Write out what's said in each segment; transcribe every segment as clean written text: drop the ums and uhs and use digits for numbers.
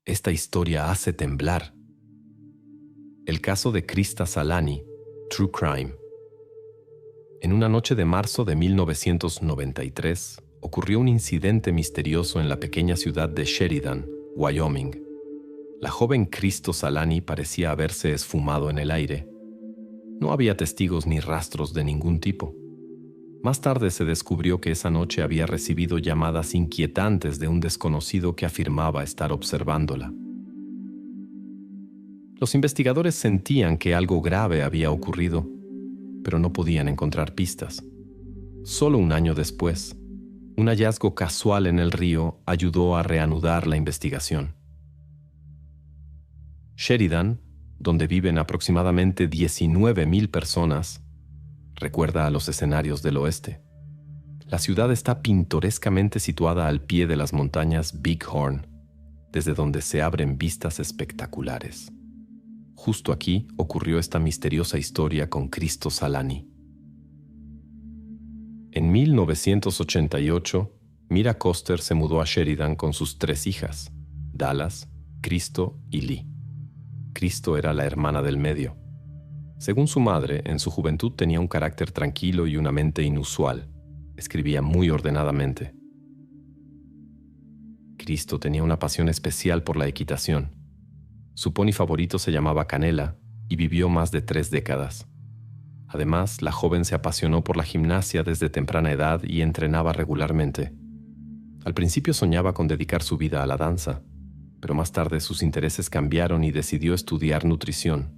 esta historia hace temblar. El caso de Krista Salani, True Crime. En una noche de marzo de 1993, ocurrió un incidente misterioso en la pequeña ciudad de Sheridan, Wyoming. La joven Krista Salani parecía haberse esfumado en el aire. No había testigos ni rastros de ningún tipo. Más tarde se descubrió que esa noche había recibido llamadas inquietantes de un desconocido que afirmaba estar observándola. Los investigadores sentían que algo grave había ocurrido, pero no podían encontrar pistas. Solo un año después, un hallazgo casual en el río ayudó a reanudar la investigación. Sheridan, donde viven aproximadamente 19,000 personas, recuerda a los escenarios del oeste. La ciudad está pintorescamente situada al pie de las montañas Bighorn, desde donde se abren vistas espectaculares. Justo aquí ocurrió esta misteriosa historia con Krista Salani. En 1988, Mira Koster se mudó a Sheridan con sus 3 hijas, Dallas, Krista y Lee. Krista era la hermana del medio. Según su madre, en su juventud tenía un carácter tranquilo y una mente inusual. Escribía muy ordenadamente. Krista tenía una pasión especial por la equitación. Su pony favorito se llamaba Canela y vivió más de 3 décadas. Además, la joven se apasionó por la gimnasia desde temprana edad y entrenaba regularmente. Al principio soñaba con dedicar su vida a la danza, pero más tarde sus intereses cambiaron y decidió estudiar nutrición.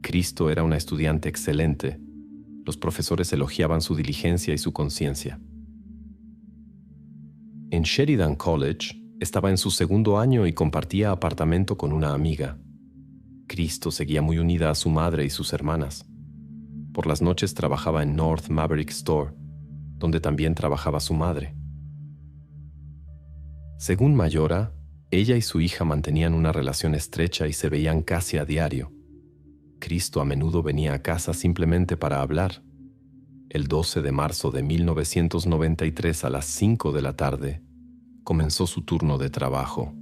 Krista era una estudiante excelente. Los profesores elogiaban su diligencia y su conciencia. En Sheridan College estaba en su 2º año y compartía apartamento con una amiga. Krista seguía muy unida a su madre y sus hermanas. Por las noches trabajaba en North Maverick Store, donde también trabajaba su madre. Según Mayora, ella y su hija mantenían una relación estrecha y se veían casi a diario. Krista a menudo venía a casa simplemente para hablar. El 12 de marzo de 1993 a las 5 de la tarde, comenzó su turno de trabajo.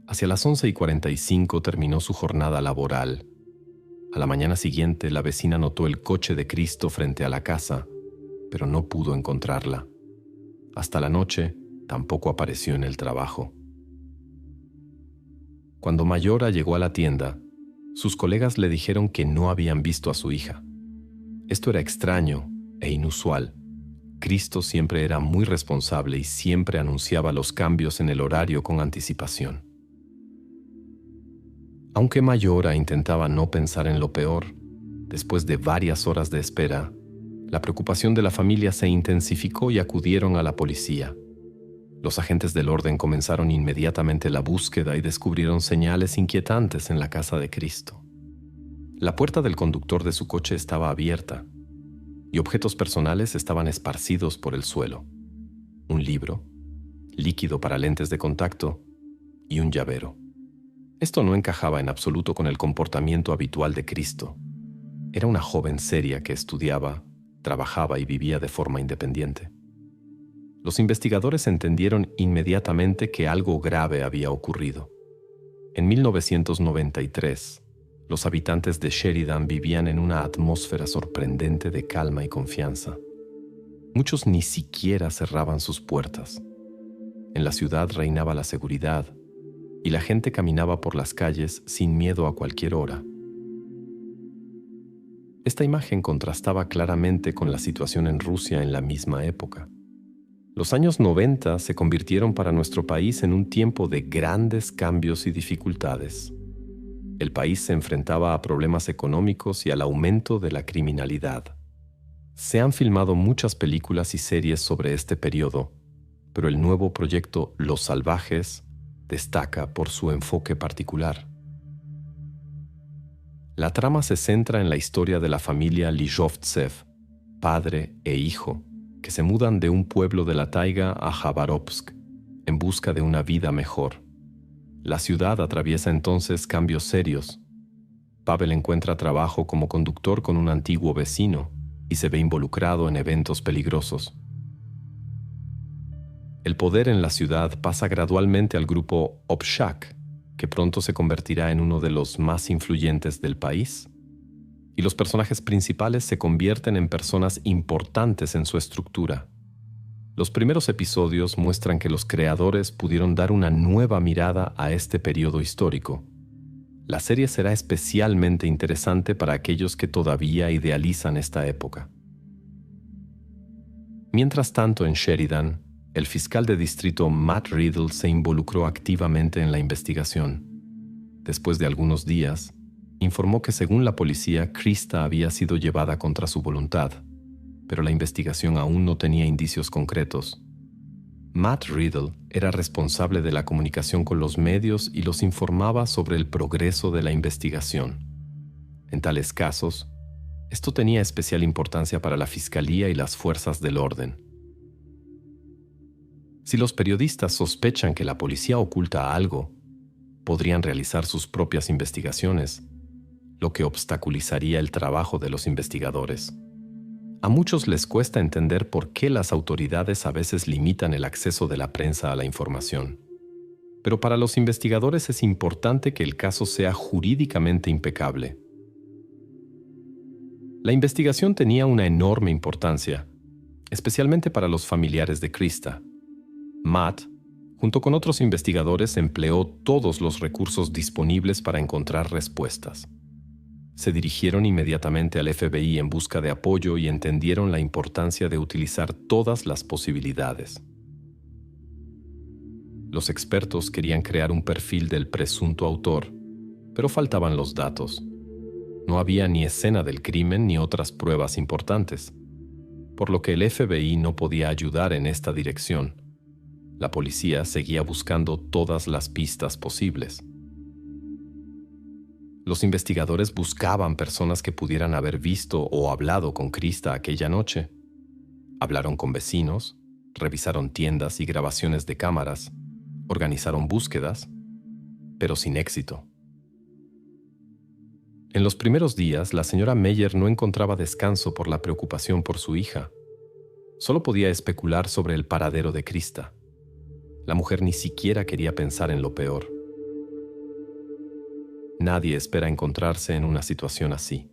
Hacia las 11:45 terminó su jornada laboral. A la mañana siguiente, la vecina notó el coche de Krista frente a la casa, pero no pudo encontrarla. Hasta la noche, tampoco apareció en el trabajo. Cuando Mayora llegó a la tienda, sus colegas le dijeron que no habían visto a su hija. Esto era extraño e inusual. Krista siempre era muy responsable y siempre anunciaba los cambios en el horario con anticipación. Aunque Mayora intentaba no pensar en lo peor, después de varias horas de espera, la preocupación de la familia se intensificó y acudieron a la policía. Los agentes del orden comenzaron inmediatamente la búsqueda y descubrieron señales inquietantes en la casa de Krista. La puerta del conductor de su coche estaba abierta y objetos personales estaban esparcidos por el suelo. Un libro, líquido para lentes de contacto y un llavero. Esto no encajaba en absoluto con el comportamiento habitual de Krista. Era una joven seria que estudiaba, trabajaba y vivía de forma independiente. Los investigadores entendieron inmediatamente que algo grave había ocurrido. En 1993, los habitantes de Sheridan vivían en una atmósfera sorprendente de calma y confianza. Muchos ni siquiera cerraban sus puertas. En la ciudad reinaba la seguridad y la gente caminaba por las calles sin miedo a cualquier hora. Esta imagen contrastaba claramente con la situación en Rusia en la misma época. Los años 90 se convirtieron para nuestro país en un tiempo de grandes cambios y dificultades. El país se enfrentaba a problemas económicos y al aumento de la criminalidad. Se han filmado muchas películas y series sobre este periodo, pero el nuevo proyecto Los Salvajes destaca por su enfoque particular. La trama se centra en la historia de la familia Lyjovtsev, padre e hijo, que se mudan de un pueblo de la taiga a Khabarovsk en busca de una vida mejor. La ciudad atraviesa entonces cambios serios. Pavel encuentra trabajo como conductor con un antiguo vecino y se ve involucrado en eventos peligrosos. El poder en la ciudad pasa gradualmente al grupo Opshak, que pronto se convertirá en uno de los más influyentes del país, y los personajes principales se convierten en personas importantes en su estructura. Los primeros episodios muestran que los creadores pudieron dar una nueva mirada a este periodo histórico. La serie será especialmente interesante para aquellos que todavía idealizan esta época. Mientras tanto, en Sheridan, el fiscal de distrito Matt Riddle se involucró activamente en la investigación. Después de algunos días, informó que según la policía, Krista había sido llevada contra su voluntad, pero la investigación aún no tenía indicios concretos. Matt Riddle era responsable de la comunicación con los medios y los informaba sobre el progreso de la investigación. En tales casos, esto tenía especial importancia para la fiscalía y las fuerzas del orden. Si los periodistas sospechan que la policía oculta algo, podrían realizar sus propias investigaciones, lo que obstaculizaría el trabajo de los investigadores. A muchos les cuesta entender por qué las autoridades a veces limitan el acceso de la prensa a la información. Pero para los investigadores es importante que el caso sea jurídicamente impecable. La investigación tenía una enorme importancia, especialmente para los familiares de Krista. Matt, junto con otros investigadores, empleó todos los recursos disponibles para encontrar respuestas. Se dirigieron inmediatamente al FBI en busca de apoyo y entendieron la importancia de utilizar todas las posibilidades. Los expertos querían crear un perfil del presunto autor, pero faltaban los datos. No había ni escena del crimen ni otras pruebas importantes, por lo que el FBI no podía ayudar en esta dirección. La policía seguía buscando todas las pistas posibles. Los investigadores buscaban personas que pudieran haber visto o hablado con Krista aquella noche. Hablaron con vecinos, revisaron tiendas y grabaciones de cámaras, organizaron búsquedas, pero sin éxito. En los primeros días, la señora Meyer no encontraba descanso por la preocupación por su hija. Solo podía especular sobre el paradero de Krista. La mujer ni siquiera quería pensar en lo peor. Nadie espera encontrarse en una situación así.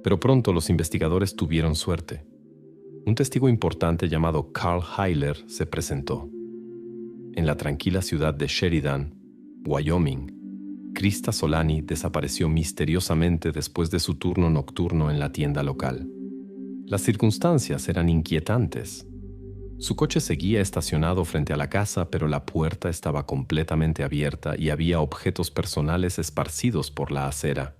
Pero pronto los investigadores tuvieron suerte. Un testigo importante llamado Carl Heiler se presentó. En la tranquila ciudad de Sheridan, Wyoming, Krista Solani desapareció misteriosamente después de su turno nocturno en la tienda local. Las circunstancias eran inquietantes. Su coche seguía estacionado frente a la casa, pero la puerta estaba completamente abierta y había objetos personales esparcidos por la acera.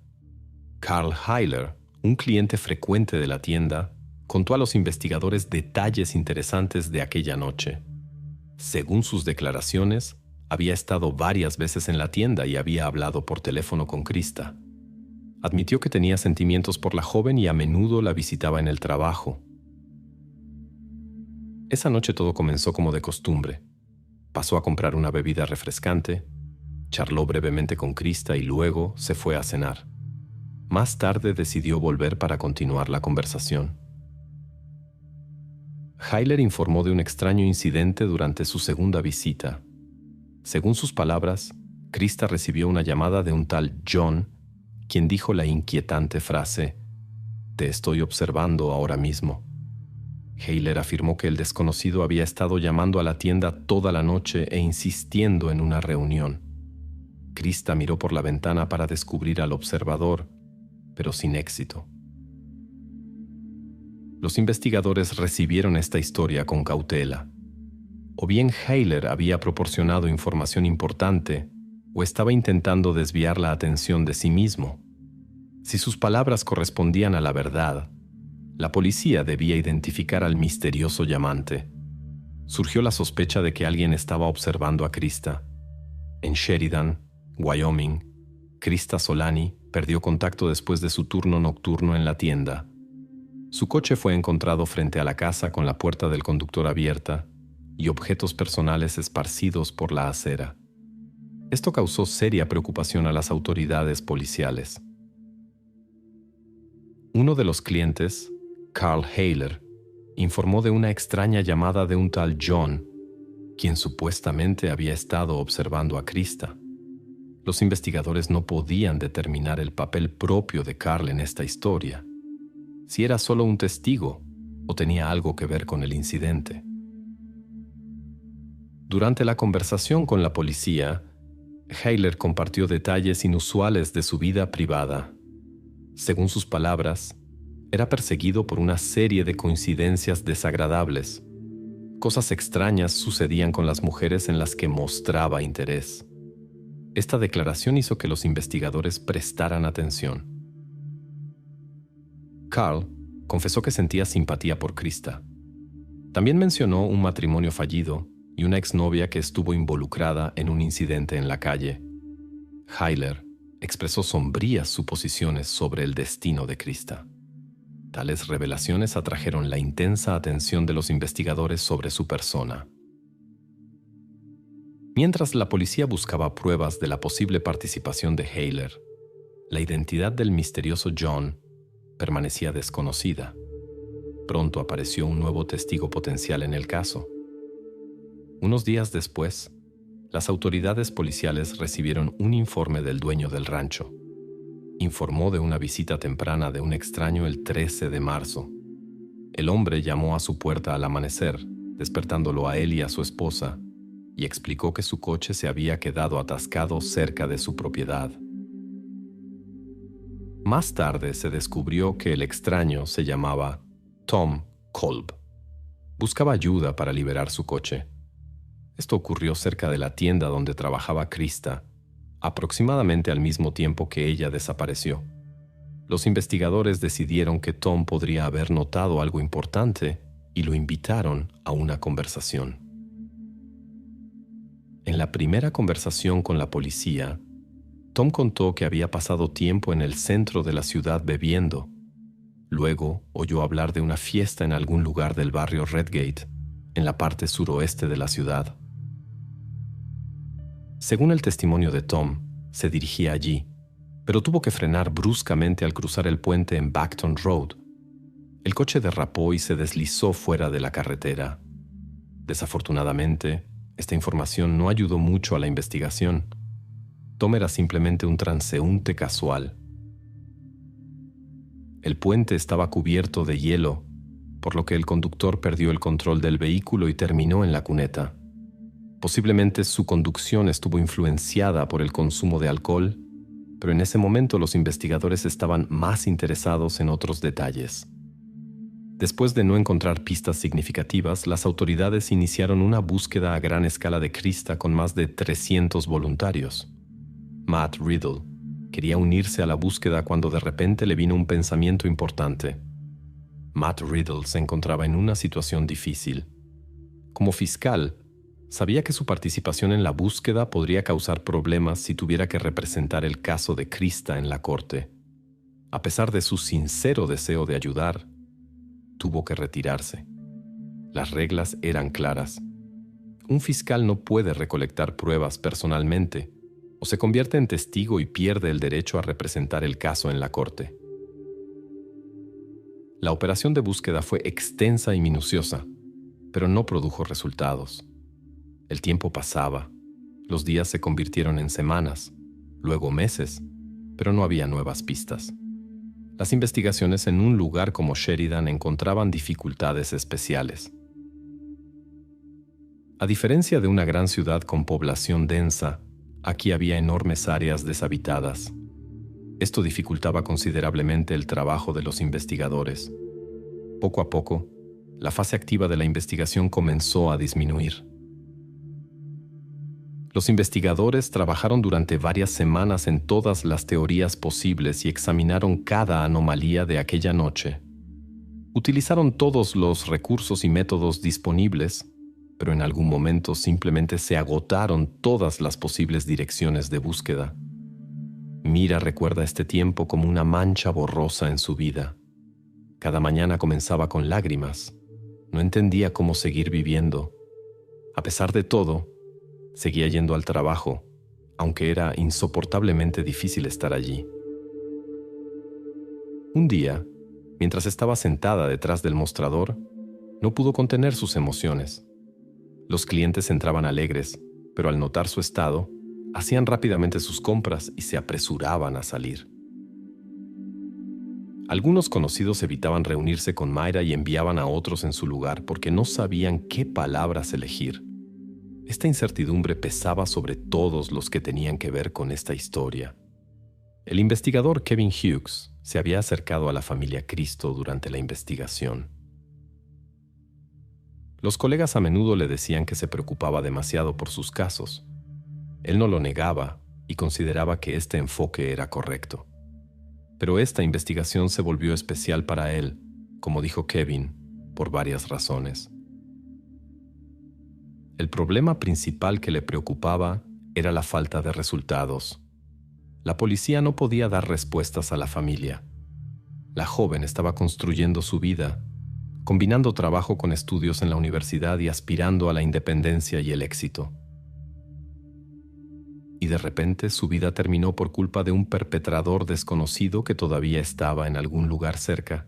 Carl Heiler, un cliente frecuente de la tienda, contó a los investigadores detalles interesantes de aquella noche. Según sus declaraciones, había estado varias veces en la tienda y había hablado por teléfono con Krista. Admitió que tenía sentimientos por la joven y a menudo la visitaba en el trabajo. Esa noche todo comenzó como de costumbre. Pasó a comprar una bebida refrescante, charló brevemente con Krista y luego se fue a cenar. Más tarde decidió volver para continuar la conversación. Heiler informó de un extraño incidente durante su segunda visita. Según sus palabras, Krista recibió una llamada de un tal John, quien dijo la inquietante frase: «Te estoy observando ahora mismo». Heiler afirmó que el desconocido había estado llamando a la tienda toda la noche e insistiendo en una reunión. Krista miró por la ventana para descubrir al observador, pero sin éxito. Los investigadores recibieron esta historia con cautela. O bien Heiler había proporcionado información importante, o estaba intentando desviar la atención de sí mismo. Si sus palabras correspondían a la verdad, la policía debía identificar al misterioso llamante. Surgió la sospecha de que alguien estaba observando a Krista. En Sheridan, Wyoming, Krista Solani perdió contacto después de su turno nocturno en la tienda. Su coche fue encontrado frente a la casa con la puerta del conductor abierta y objetos personales esparcidos por la acera. Esto causó seria preocupación a las autoridades policiales. Uno de los clientes, Carl Heiler, informó de una extraña llamada de un tal John, quien supuestamente había estado observando a Krista. Los investigadores no podían determinar el papel propio de Carl en esta historia, si era solo un testigo o tenía algo que ver con el incidente. Durante la conversación con la policía, Heiler compartió detalles inusuales de su vida privada. Según sus palabras, era perseguido por una serie de coincidencias desagradables. Cosas extrañas sucedían con las mujeres en las que mostraba interés. Esta declaración hizo que los investigadores prestaran atención. Carl confesó que sentía simpatía por Krista. También mencionó un matrimonio fallido y una exnovia que estuvo involucrada en un incidente en la calle. Heiler expresó sombrías suposiciones sobre el destino de Krista. Tales revelaciones atrajeron la intensa atención de los investigadores sobre su persona. Mientras la policía buscaba pruebas de la posible participación de Heiler, la identidad del misterioso John permanecía desconocida. Pronto apareció un nuevo testigo potencial en el caso. Unos días después, las autoridades policiales recibieron un informe del dueño del rancho. Informó de una visita temprana de un extraño el 13 de marzo. El hombre llamó a su puerta al amanecer, despertándolo a él y a su esposa, y explicó que su coche se había quedado atascado cerca de su propiedad. Más tarde se descubrió que el extraño se llamaba Tom Kolb. Buscaba ayuda para liberar su coche. Esto ocurrió cerca de la tienda donde trabajaba Krista, aproximadamente al mismo tiempo que ella desapareció. Los investigadores decidieron que Tom podría haber notado algo importante y lo invitaron a una conversación. En la primera conversación con la policía, Tom contó que había pasado tiempo en el centro de la ciudad bebiendo. Luego oyó hablar de una fiesta en algún lugar del barrio Redgate, en la parte suroeste de la ciudad. Según el testimonio de Tom, se dirigía allí, pero tuvo que frenar bruscamente al cruzar el puente en Backton Road. El coche derrapó y se deslizó fuera de la carretera. Desafortunadamente, esta información no ayudó mucho a la investigación. Tom era simplemente un transeúnte casual. El puente estaba cubierto de hielo, por lo que el conductor perdió el control del vehículo y terminó en la cuneta. Posiblemente su conducción estuvo influenciada por el consumo de alcohol, pero en ese momento los investigadores estaban más interesados en otros detalles. Después de no encontrar pistas significativas, las autoridades iniciaron una búsqueda a gran escala de Krista con más de 300 voluntarios. Matt Riddle quería unirse a la búsqueda cuando de repente le vino un pensamiento importante. Matt Riddle se encontraba en una situación difícil. Como fiscal, sabía que su participación en la búsqueda podría causar problemas si tuviera que representar el caso de Krista en la corte. A pesar de su sincero deseo de ayudar, tuvo que retirarse. Las reglas eran claras. Un fiscal no puede recolectar pruebas personalmente, o se convierte en testigo y pierde el derecho a representar el caso en la corte. La operación de búsqueda fue extensa y minuciosa, pero no produjo resultados. El tiempo pasaba, los días se convirtieron en semanas, luego meses, pero no había nuevas pistas. Las investigaciones en un lugar como Sheridan encontraban dificultades especiales. A diferencia de una gran ciudad con población densa, aquí había enormes áreas deshabitadas. Esto dificultaba considerablemente el trabajo de los investigadores. Poco a poco, la fase activa de la investigación comenzó a disminuir. Los investigadores trabajaron durante varias semanas en todas las teorías posibles y examinaron cada anomalía de aquella noche. Utilizaron todos los recursos y métodos disponibles, pero en algún momento simplemente se agotaron todas las posibles direcciones de búsqueda. Mira recuerda este tiempo como una mancha borrosa en su vida. Cada mañana comenzaba con lágrimas. No entendía cómo seguir viviendo. A pesar de todo, seguía yendo al trabajo, aunque era insoportablemente difícil estar allí. Un día, mientras estaba sentada detrás del mostrador, no pudo contener sus emociones. Los clientes entraban alegres, pero al notar su estado, hacían rápidamente sus compras y se apresuraban a salir. Algunos conocidos evitaban reunirse con Mayra y enviaban a otros en su lugar porque no sabían qué palabras elegir. Esta incertidumbre pesaba sobre todos los que tenían que ver con esta historia. El investigador Kevin Hughes se había acercado a la familia Cristo durante la investigación. Los colegas a menudo le decían que se preocupaba demasiado por sus casos. Él no lo negaba y consideraba que este enfoque era correcto. Pero esta investigación se volvió especial para él, como dijo Kevin, por varias razones. El problema principal que le preocupaba era la falta de resultados. La policía no podía dar respuestas a la familia. La joven estaba construyendo su vida, combinando trabajo con estudios en la universidad y aspirando a la independencia y el éxito. Y de repente su vida terminó por culpa de un perpetrador desconocido que todavía estaba en algún lugar cerca.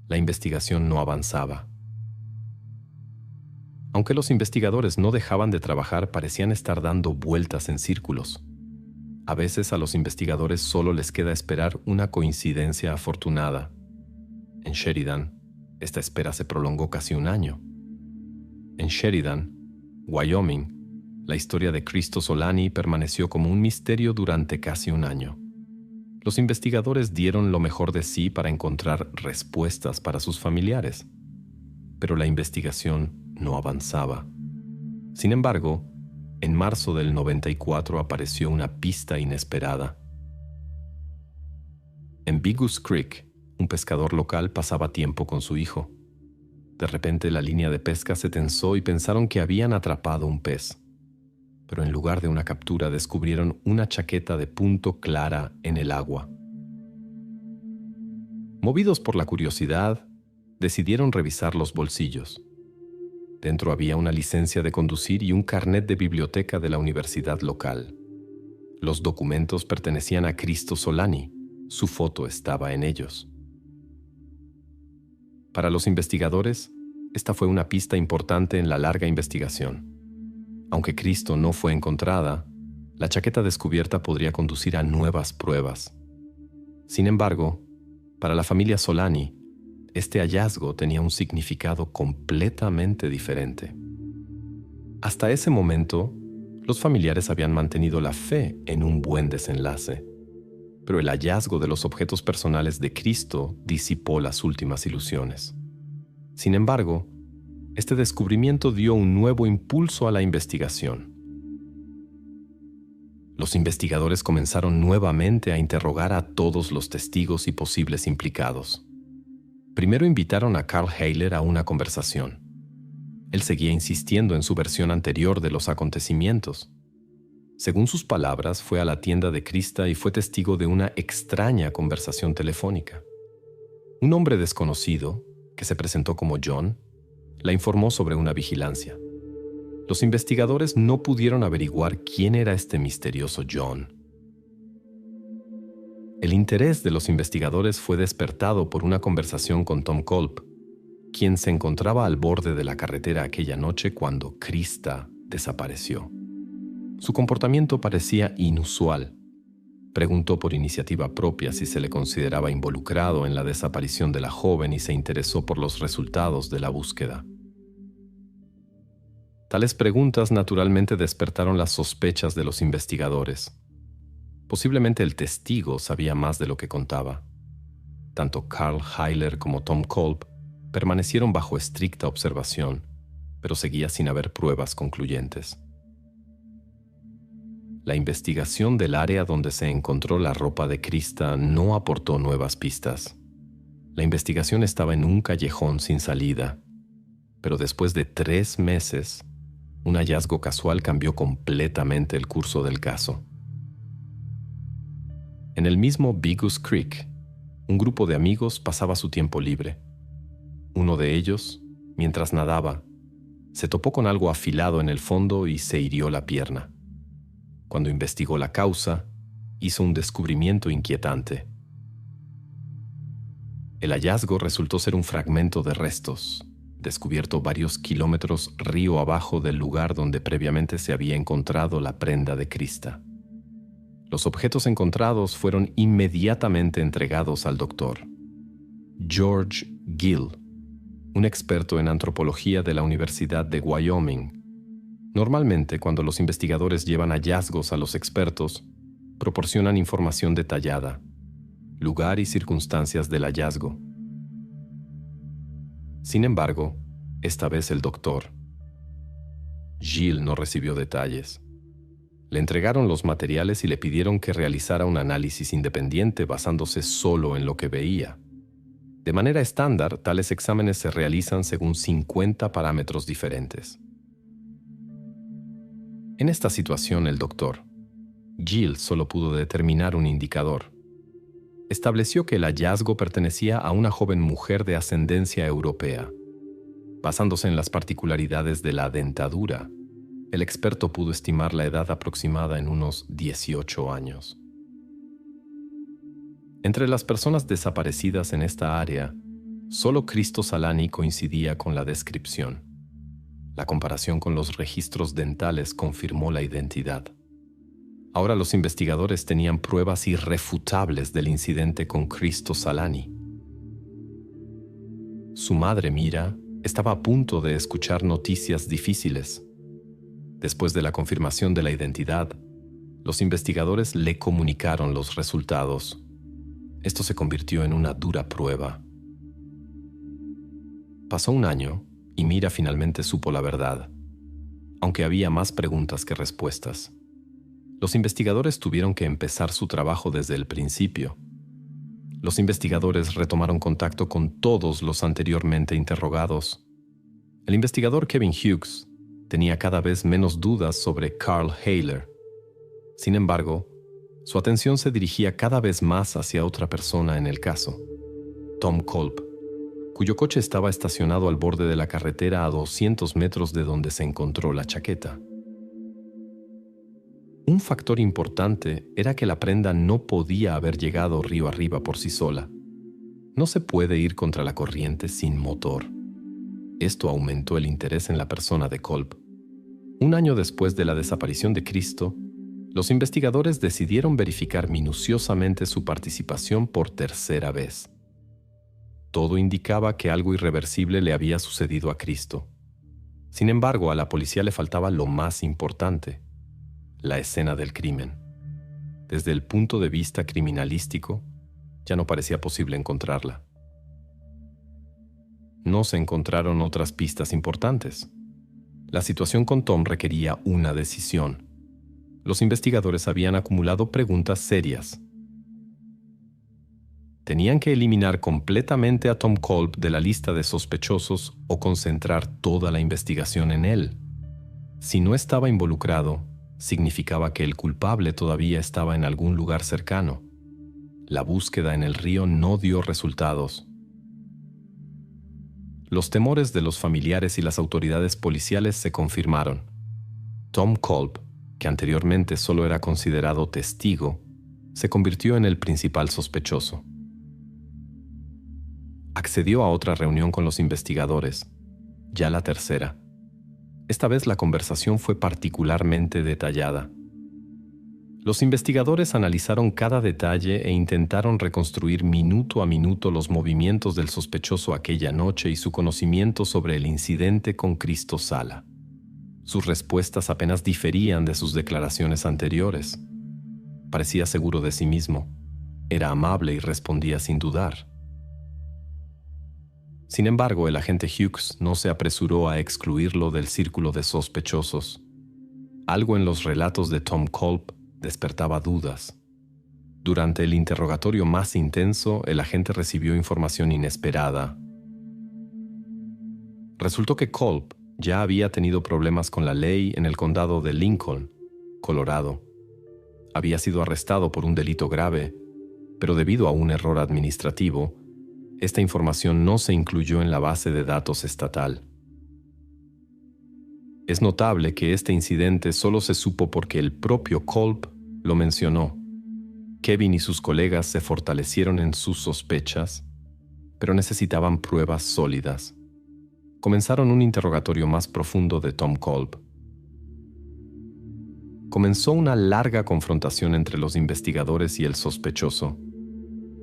La investigación no avanzaba. Aunque los investigadores no dejaban de trabajar, parecían estar dando vueltas en círculos. A veces a los investigadores solo les queda esperar una coincidencia afortunada. En Sheridan, esta espera se prolongó casi un año. En Sheridan, Wyoming, la historia de Cristo Solani permaneció como un misterio durante casi un año. Los investigadores dieron lo mejor de sí para encontrar respuestas para sus familiares, pero la investigación no avanzaba. Sin embargo, en marzo del 94 apareció una pista inesperada. En Big Goose Creek, un pescador local pasaba tiempo con su hijo. De repente la línea de pesca se tensó y pensaron que habían atrapado un pez. Pero en lugar de una captura descubrieron una chaqueta de punto clara en el agua. Movidos por la curiosidad, decidieron revisar los bolsillos. Dentro había una licencia de conducir y un carnet de biblioteca de la universidad local. Los documentos pertenecían a Cristo Solani. Su foto estaba en ellos. Para los investigadores, esta fue una pista importante en la larga investigación. Aunque Cristo no fue encontrada, la chaqueta descubierta podría conducir a nuevas pruebas. Sin embargo, para la familia Solani, este hallazgo tenía un significado completamente diferente. Hasta ese momento, los familiares habían mantenido la fe en un buen desenlace, pero el hallazgo de los objetos personales de Cristo disipó las últimas ilusiones. Sin embargo, este descubrimiento dio un nuevo impulso a la investigación. Los investigadores comenzaron nuevamente a interrogar a todos los testigos y posibles implicados. Primero invitaron a Carl Heiler a una conversación. Él seguía insistiendo en su versión anterior de los acontecimientos. Según sus palabras, fue a la tienda de Krista y fue testigo de una extraña conversación telefónica. Un hombre desconocido, que se presentó como John, la informó sobre una vigilancia. Los investigadores no pudieron averiguar quién era este misterioso John. El interés de los investigadores fue despertado por una conversación con Tom Kolb, quien se encontraba al borde de la carretera aquella noche cuando Krista desapareció. Su comportamiento parecía inusual. Preguntó por iniciativa propia si se le consideraba involucrado en la desaparición de la joven y se interesó por los resultados de la búsqueda. Tales preguntas naturalmente despertaron las sospechas de los investigadores. Posiblemente el testigo sabía más de lo que contaba. Tanto Carl Heiler como Tom Kolb permanecieron bajo estricta observación, pero seguía sin haber pruebas concluyentes. La investigación del área donde se encontró la ropa de Krista no aportó nuevas pistas. La investigación estaba en un callejón sin salida, pero después de 3 meses, un hallazgo casual cambió completamente el curso del caso. En el mismo Big Goose Creek, un grupo de amigos pasaba su tiempo libre. Uno de ellos, mientras nadaba, se topó con algo afilado en el fondo y se hirió la pierna. Cuando investigó la causa, hizo un descubrimiento inquietante. El hallazgo resultó ser un fragmento de restos, descubierto varios kilómetros río abajo del lugar donde previamente se había encontrado la prenda de Krista. Los objetos encontrados fueron inmediatamente entregados al doctor George Gill, un experto en antropología de la Universidad de Wyoming. Normalmente, cuando los investigadores llevan hallazgos a los expertos, proporcionan información detallada, lugar y circunstancias del hallazgo. Sin embargo, esta vez el doctor Gill no recibió detalles. Le entregaron los materiales y le pidieron que realizara un análisis independiente basándose solo en lo que veía. De manera estándar, tales exámenes se realizan según 50 parámetros diferentes. En esta situación, el doctor Gill solo pudo determinar un indicador. Estableció que el hallazgo pertenecía a una joven mujer de ascendencia europea. Basándose en las particularidades de la dentadura, el experto pudo estimar la edad aproximada en unos 18 años. Entre las personas desaparecidas en esta área, solo Cristo Salani coincidía con la descripción. La comparación con los registros dentales confirmó la identidad. Ahora los investigadores tenían pruebas irrefutables del incidente con Cristo Salani. Su madre, Mira, estaba a punto de escuchar noticias difíciles. Después de la confirmación de la identidad, los investigadores le comunicaron los resultados. Esto se convirtió en una dura prueba. Pasó un año y Mira finalmente supo la verdad, aunque había más preguntas que respuestas. Los investigadores tuvieron que empezar su trabajo desde el principio. Los investigadores retomaron contacto con todos los anteriormente interrogados. El investigador Kevin Hughes tenía cada vez menos dudas sobre Carl Haler. Sin embargo, su atención se dirigía cada vez más hacia otra persona en el caso, Tom Kolb, cuyo coche estaba estacionado al borde de la carretera a 200 metros de donde se encontró la chaqueta. Un factor importante era que la prenda no podía haber llegado río arriba por sí sola. No se puede ir contra la corriente sin motor. Esto aumentó el interés en la persona de Kolb. Un año después de la desaparición de Cristo, los investigadores decidieron verificar minuciosamente su participación por tercera vez. Todo indicaba que algo irreversible le había sucedido a Cristo. Sin embargo, a la policía le faltaba lo más importante: la escena del crimen. Desde el punto de vista criminalístico, ya no parecía posible encontrarla. No se encontraron otras pistas importantes. La situación con Tom requería una decisión. Los investigadores habían acumulado preguntas serias. Tenían que eliminar completamente a Tom Kolb de la lista de sospechosos o concentrar toda la investigación en él. Si no estaba involucrado, significaba que el culpable todavía estaba en algún lugar cercano. La búsqueda en el río no dio resultados. Los temores de los familiares y las autoridades policiales se confirmaron. Tom Kolb, que anteriormente solo era considerado testigo, se convirtió en el principal sospechoso. Accedió a otra reunión con los investigadores, ya la tercera. Esta vez la conversación fue particularmente detallada. Los investigadores analizaron cada detalle e intentaron reconstruir minuto a minuto los movimientos del sospechoso aquella noche y su conocimiento sobre el incidente con Cristo Sala. Sus respuestas apenas diferían de sus declaraciones anteriores. Parecía seguro de sí mismo, era amable y respondía sin dudar. Sin embargo, el agente Hughes no se apresuró a excluirlo del círculo de sospechosos. Algo en los relatos de Tom Kolb despertaba dudas. Durante el interrogatorio más intenso, el agente recibió información inesperada. Resultó que Kolb ya había tenido problemas con la ley en el condado de Lincoln, Colorado. Había sido arrestado por un delito grave, pero debido a un error administrativo, esta información no se incluyó en la base de datos estatal. Es notable que este incidente solo se supo porque el propio Kolb lo mencionó. Kevin y sus colegas se fortalecieron en sus sospechas, pero necesitaban pruebas sólidas. comenzaron un interrogatorio más profundo de Tom Kolb. Comenzó una larga confrontación entre los investigadores y el sospechoso.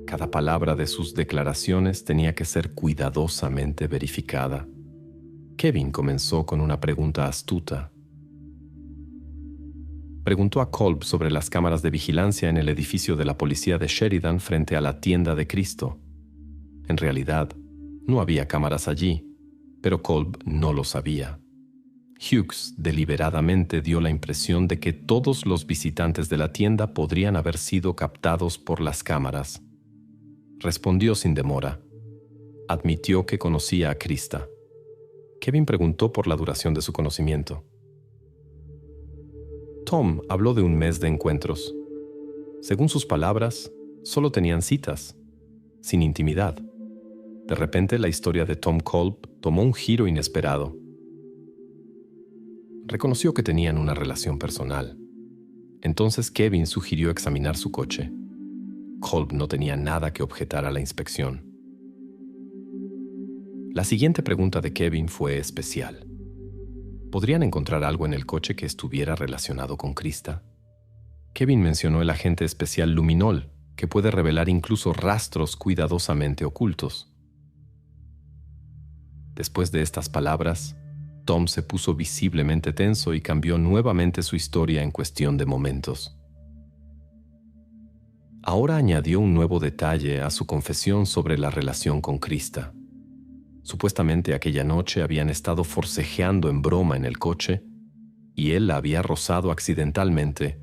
Cada palabra de sus declaraciones tenía que ser cuidadosamente verificada. Kevin comenzó con una pregunta astuta. Preguntó a Kolb sobre las cámaras de vigilancia en el edificio de la policía de Sheridan frente a la tienda de Cristo. En realidad, no había cámaras allí, pero Kolb no lo sabía. Hughes deliberadamente dio la impresión de que todos los visitantes de la tienda podrían haber sido captados por las cámaras. Respondió sin demora. Admitió que conocía a Krista. Kevin preguntó por la duración de su conocimiento. Tom habló de un mes de encuentros. Según sus palabras, solo tenían citas, sin intimidad. De repente, la historia de Tom Kolb tomó un giro inesperado. Reconoció que tenían una relación personal. Entonces Kevin sugirió examinar su coche. Kolb no tenía nada que objetar a la inspección. La siguiente pregunta de Kevin fue especial. ¿Podrían encontrar algo en el coche que estuviera relacionado con Krista? Kevin mencionó el agente especial luminol, que puede revelar incluso rastros cuidadosamente ocultos. Después de estas palabras, Tom se puso visiblemente tenso y cambió nuevamente su historia en cuestión de momentos. Ahora añadió un nuevo detalle a su confesión sobre la relación con Krista. Supuestamente aquella noche habían estado forcejeando en broma en el coche y él la había rozado accidentalmente,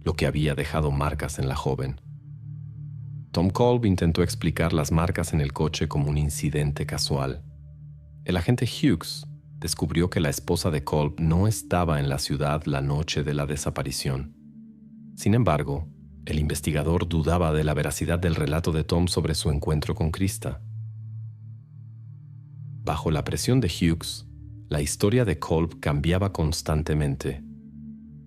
lo que había dejado marcas en la joven. Tom Kolb intentó explicar las marcas en el coche como un incidente casual. El agente Hughes descubrió que la esposa de Kolb no estaba en la ciudad la noche de la desaparición. Sin embargo, el investigador dudaba de la veracidad del relato de Tom sobre su encuentro con Krista. Bajo la presión de Hughes, la historia de Kolb cambiaba constantemente.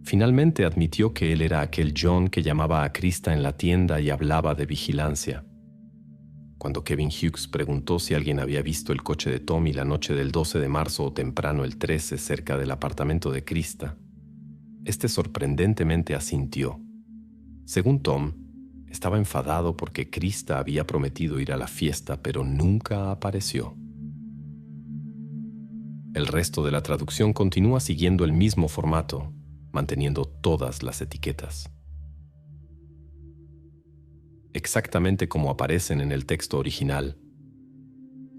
Finalmente admitió que él era aquel John que llamaba a Krista en la tienda y hablaba de vigilancia. Cuando Kevin Hughes preguntó si alguien había visto el coche de Tommy la noche del 12 de marzo o temprano el 13 cerca del apartamento de Krista, este sorprendentemente asintió. Según Tom, estaba enfadado porque Krista había prometido ir a la fiesta, pero nunca apareció. El resto de la traducción continúa siguiendo el mismo formato, manteniendo todas las etiquetas. Exactamente como aparecen en el texto original.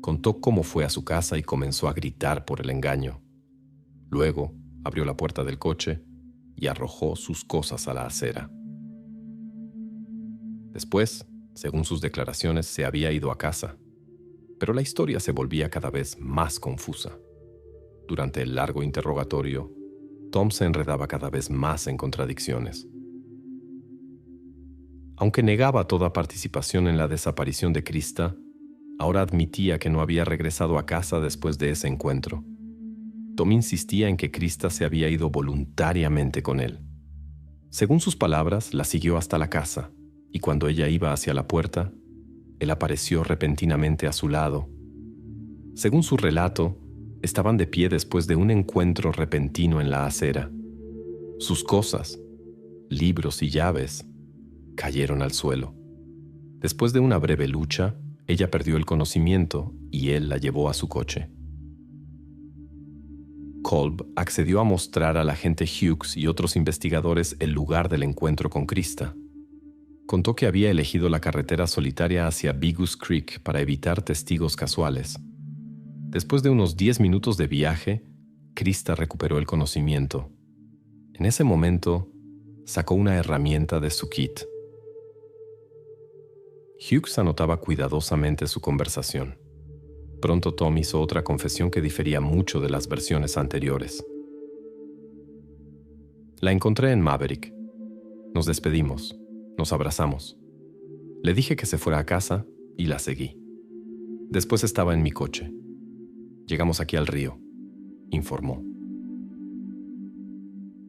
Contó cómo fue a su casa y comenzó a gritar por el engaño. Luego, abrió la puerta del coche y arrojó sus cosas a la acera. Después, según sus declaraciones, se había ido a casa, pero la historia se volvía cada vez más confusa. Durante el largo interrogatorio, Tom se enredaba cada vez más en contradicciones. Aunque negaba toda participación en la desaparición de Krista, ahora admitía que no había regresado a casa después de ese encuentro. Tom insistía en que Krista se había ido voluntariamente con él. Según sus palabras, la siguió hasta la casa, y cuando ella iba hacia la puerta, él apareció repentinamente a su lado. Según su relato, estaban de pie después de un encuentro repentino en la acera. Sus cosas, libros y llaves, cayeron al suelo. Después de una breve lucha, ella perdió el conocimiento y él la llevó a su coche. Kolb accedió a mostrar al agente Hughes y otros investigadores el lugar del encuentro con Krista. Contó que había elegido la carretera solitaria hacia Bigus Creek para evitar testigos casuales. Después de unos 10 minutos de viaje, Krista recuperó el conocimiento. En ese momento, sacó una herramienta de su kit. Hughes anotaba cuidadosamente su conversación. Pronto Tom hizo otra confesión que difería mucho de las versiones anteriores. La encontré en Maverick. Nos despedimos, nos abrazamos. Le dije que se fuera a casa y la seguí. Después estaba en mi coche. Llegamos aquí al río, informó.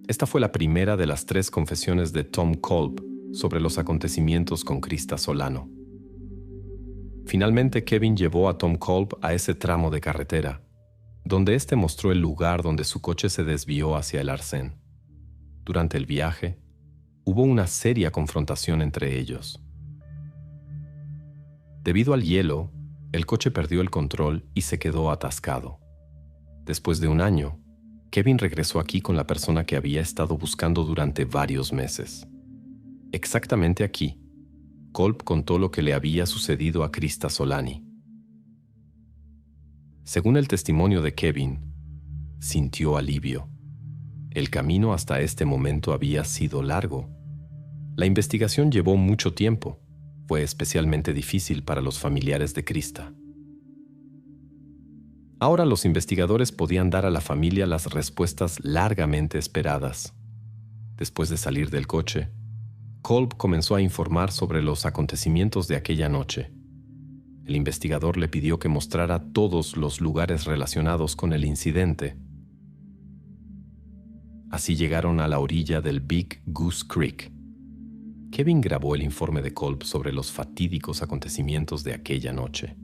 Esta fue la primera de las 3 confesiones de Tom Kolb sobre los acontecimientos con Krista Solano. Finalmente, Kevin llevó a Tom Kolb a ese tramo de carretera. donde éste mostró el lugar donde su coche se desvió hacia el arcén. Durante el viaje, hubo una seria confrontación entre ellos. Debido al hielo, el coche perdió el control y se quedó atascado. Después de un año, Kevin regresó aquí con la persona que había estado buscando durante varios meses. Exactamente aquí, Kolb contó lo que le había sucedido a Krista Solani. Según el testimonio de Kevin, sintió alivio. El camino hasta este momento había sido largo. La investigación llevó mucho tiempo. Fue especialmente difícil para los familiares de Krista. Ahora los investigadores podían dar a la familia las respuestas largamente esperadas. Después de salir del coche, Kolb comenzó a informar sobre los acontecimientos de aquella noche. El investigador le pidió que mostrara todos los lugares relacionados con el incidente. Así llegaron a la orilla del Big Goose Creek. Kevin grabó el informe de Kolb sobre los fatídicos acontecimientos de aquella noche.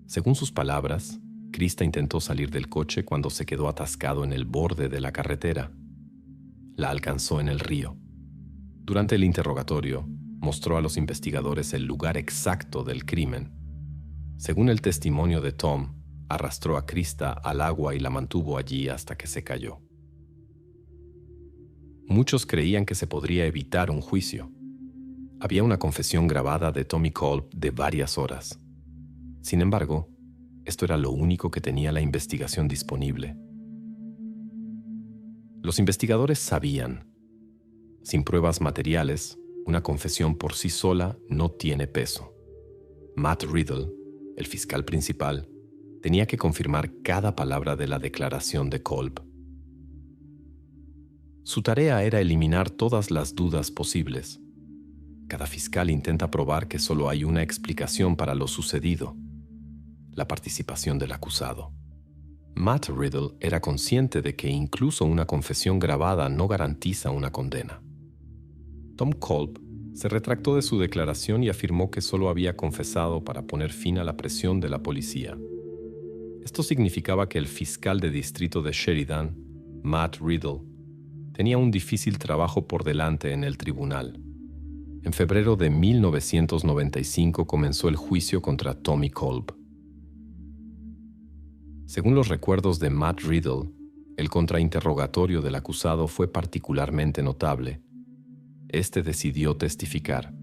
Según sus palabras, Krista intentó salir del coche cuando se quedó atascado en el borde de la carretera. La alcanzó en el río. Durante el interrogatorio, mostró a los investigadores el lugar exacto del crimen. Según el testimonio de Tom, arrastró a Krista al agua y la mantuvo allí hasta que se cayó. Muchos creían que se podría evitar un juicio. Había una confesión grabada de Tommy Kolb de varias horas. Sin embargo, esto era lo único que tenía la investigación disponible. Los investigadores sabían, sin pruebas materiales, una confesión por sí sola no tiene peso. Matt Riddle, el fiscal principal, tenía que confirmar cada palabra de la declaración de Kolb. Su tarea era eliminar todas las dudas posibles. Cada fiscal intenta probar que solo hay una explicación para lo sucedido: la participación del acusado. Matt Riddle era consciente de que incluso una confesión grabada no garantiza una condena. Tom Kolb se retractó de su declaración y afirmó que solo había confesado para poner fin a la presión de la policía. Esto significaba que el fiscal de distrito de Sheridan, Matt Riddle, tenía un difícil trabajo por delante en el tribunal. En febrero de 1995 comenzó el juicio contra Tommy Kolb. Según los recuerdos de Matt Riddle, el contrainterrogatorio del acusado fue particularmente notable. Este decidió testificar,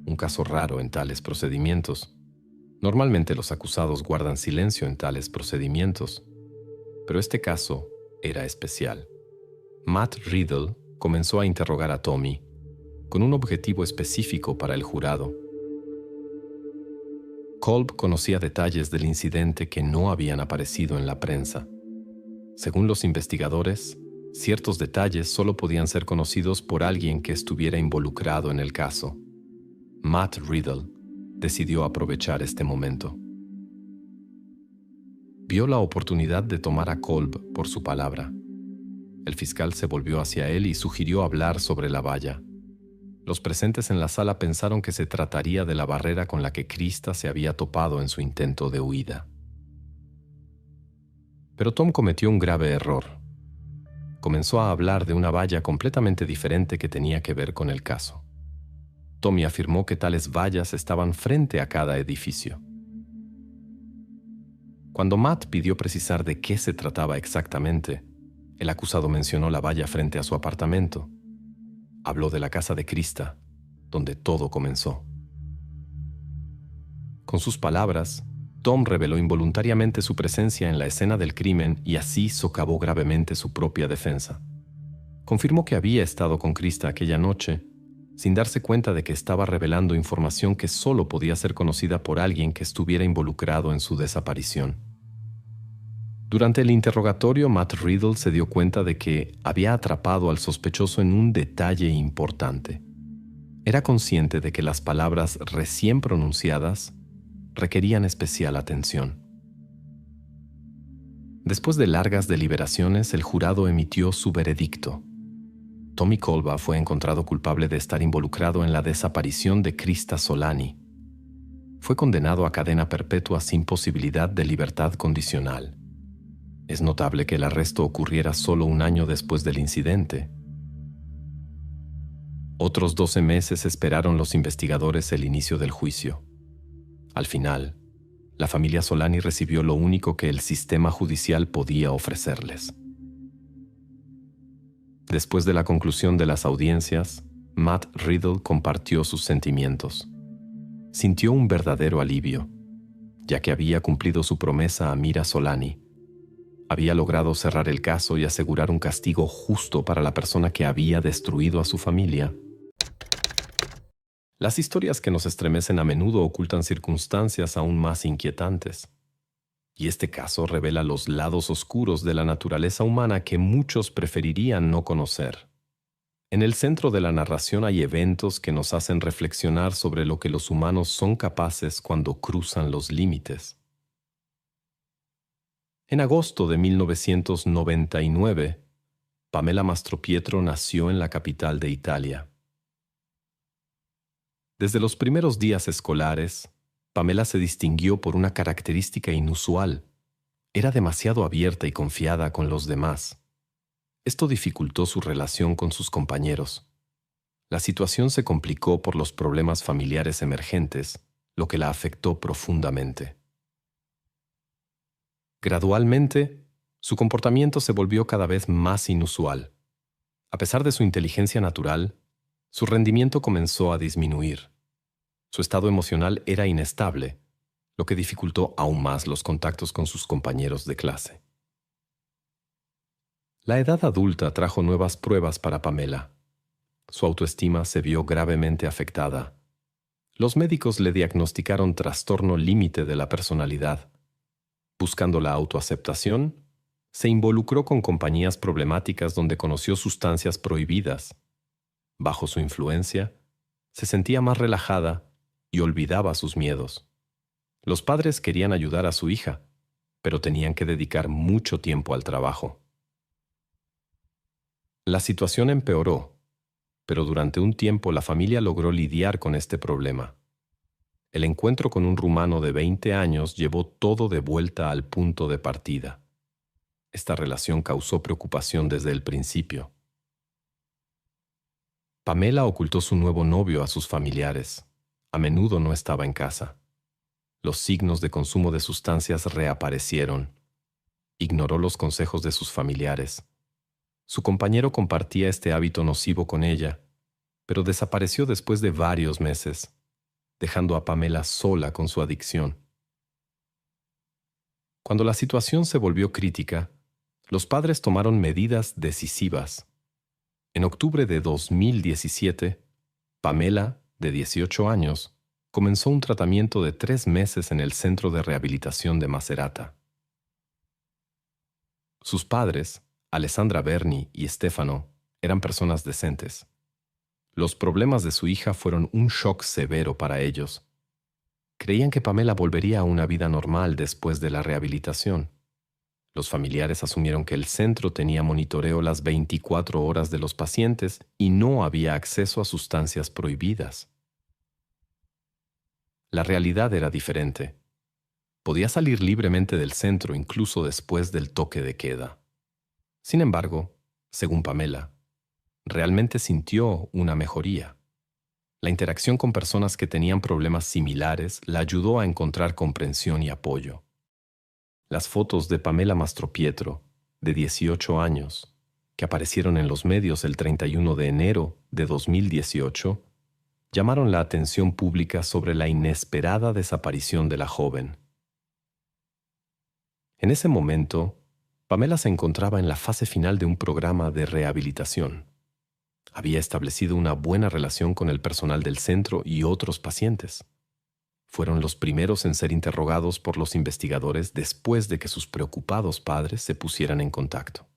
un caso raro en tales procedimientos. Normalmente los acusados guardan silencio en tales procedimientos, pero este caso era especial. Matt Riddle comenzó a interrogar a Tommy con un objetivo específico para el jurado. Kolb conocía detalles del incidente que no habían aparecido en la prensa. Según los investigadores, ciertos detalles solo podían ser conocidos por alguien que estuviera involucrado en el caso. Matt Riddle decidió aprovechar este momento. Vio la oportunidad de tomar a Kolb por su palabra. El fiscal se volvió hacia él y sugirió hablar sobre la valla. Los presentes en la sala pensaron que se trataría de la barrera con la que Krista se había topado en su intento de huida. Pero Tom cometió un grave error. Comenzó a hablar de una valla completamente diferente que tenía que ver con el caso. Tommy afirmó que tales vallas estaban frente a cada edificio. Cuando Matt pidió precisar de qué se trataba exactamente, el acusado mencionó la valla frente a su apartamento. Habló de la casa de Krista, donde todo comenzó. Con sus palabras, Tom reveló involuntariamente su presencia en la escena del crimen y así socavó gravemente su propia defensa. Confirmó que había estado con Krista aquella noche, sin darse cuenta de que estaba revelando información que solo podía ser conocida por alguien que estuviera involucrado en su desaparición. Durante el interrogatorio, Matt Riddle se dio cuenta de que había atrapado al sospechoso en un detalle importante. Era consciente de que las palabras recién pronunciadas requerían especial atención. Después de largas deliberaciones, el jurado emitió su veredicto. Tommy Kolb fue encontrado culpable de estar involucrado en la desaparición de Krista Solani. Fue condenado a cadena perpetua sin posibilidad de libertad condicional. Es notable que el arresto ocurriera solo un año después del incidente. Otros 12 meses esperaron los investigadores el inicio del juicio. Al final, la familia Solani recibió lo único que el sistema judicial podía ofrecerles. Después de la conclusión de las audiencias, Matt Riddle compartió sus sentimientos. Sintió un verdadero alivio, ya que había cumplido su promesa a Mira Solani. Había logrado cerrar el caso y asegurar un castigo justo para la persona que había destruido a su familia. Las historias que nos estremecen a menudo ocultan circunstancias aún más inquietantes. Y este caso revela los lados oscuros de la naturaleza humana que muchos preferirían no conocer. En el centro de la narración hay eventos que nos hacen reflexionar sobre lo que los humanos son capaces cuando cruzan los límites. En agosto de 1999, Pamela Mastropietro nació en la capital de Italia. Desde los primeros días escolares, Pamela se distinguió por una característica inusual. Era demasiado abierta y confiada con los demás. Esto dificultó su relación con sus compañeros. La situación se complicó por los problemas familiares emergentes, lo que la afectó profundamente. Gradualmente, su comportamiento se volvió cada vez más inusual. A pesar de su inteligencia natural, su rendimiento comenzó a disminuir. Su estado emocional era inestable, lo que dificultó aún más los contactos con sus compañeros de clase. La edad adulta trajo nuevas pruebas para Pamela. Su autoestima se vio gravemente afectada. Los médicos le diagnosticaron trastorno límite de la personalidad. Buscando la autoaceptación, se involucró con compañías problemáticas donde conoció sustancias prohibidas. Bajo su influencia, se sentía más relajada y olvidaba sus miedos. Los padres querían ayudar a su hija, pero tenían que dedicar mucho tiempo al trabajo. La situación empeoró, pero durante un tiempo la familia logró lidiar con este problema. El encuentro con un rumano de 20 años llevó todo de vuelta al punto de partida. Esta relación causó preocupación desde el principio. Pamela ocultó su nuevo novio a sus familiares. A menudo no estaba en casa. Los signos de consumo de sustancias reaparecieron. Ignoró los consejos de sus familiares. Su compañero compartía este hábito nocivo con ella, pero desapareció después de varios meses, dejando a Pamela sola con su adicción. Cuando la situación se volvió crítica, los padres tomaron medidas decisivas. En octubre de 2017, Pamela, de 18 años, comenzó un tratamiento de 3 meses en el Centro de Rehabilitación de Macerata. Sus padres, Alessandra Berni y Stefano, eran personas decentes. Los problemas de su hija fueron un shock severo para ellos. Creían que Pamela volvería a una vida normal después de la rehabilitación. Los familiares asumieron que el centro tenía monitoreo las 24 horas de los pacientes y no había acceso a sustancias prohibidas. La realidad era diferente. Podía salir libremente del centro incluso después del toque de queda. Sin embargo, según Pamela, realmente sintió una mejoría. La interacción con personas que tenían problemas similares la ayudó a encontrar comprensión y apoyo. Las fotos de Pamela Mastropietro, de 18 años, que aparecieron en los medios el 31 de enero de 2018, llamaron la atención pública sobre la inesperada desaparición de la joven. En ese momento, Pamela se encontraba en la fase final de un programa de rehabilitación. Había establecido una buena relación con el personal del centro y otros pacientes. Fueron los primeros en ser interrogados por los investigadores después de que sus preocupados padres se pusieran en contacto.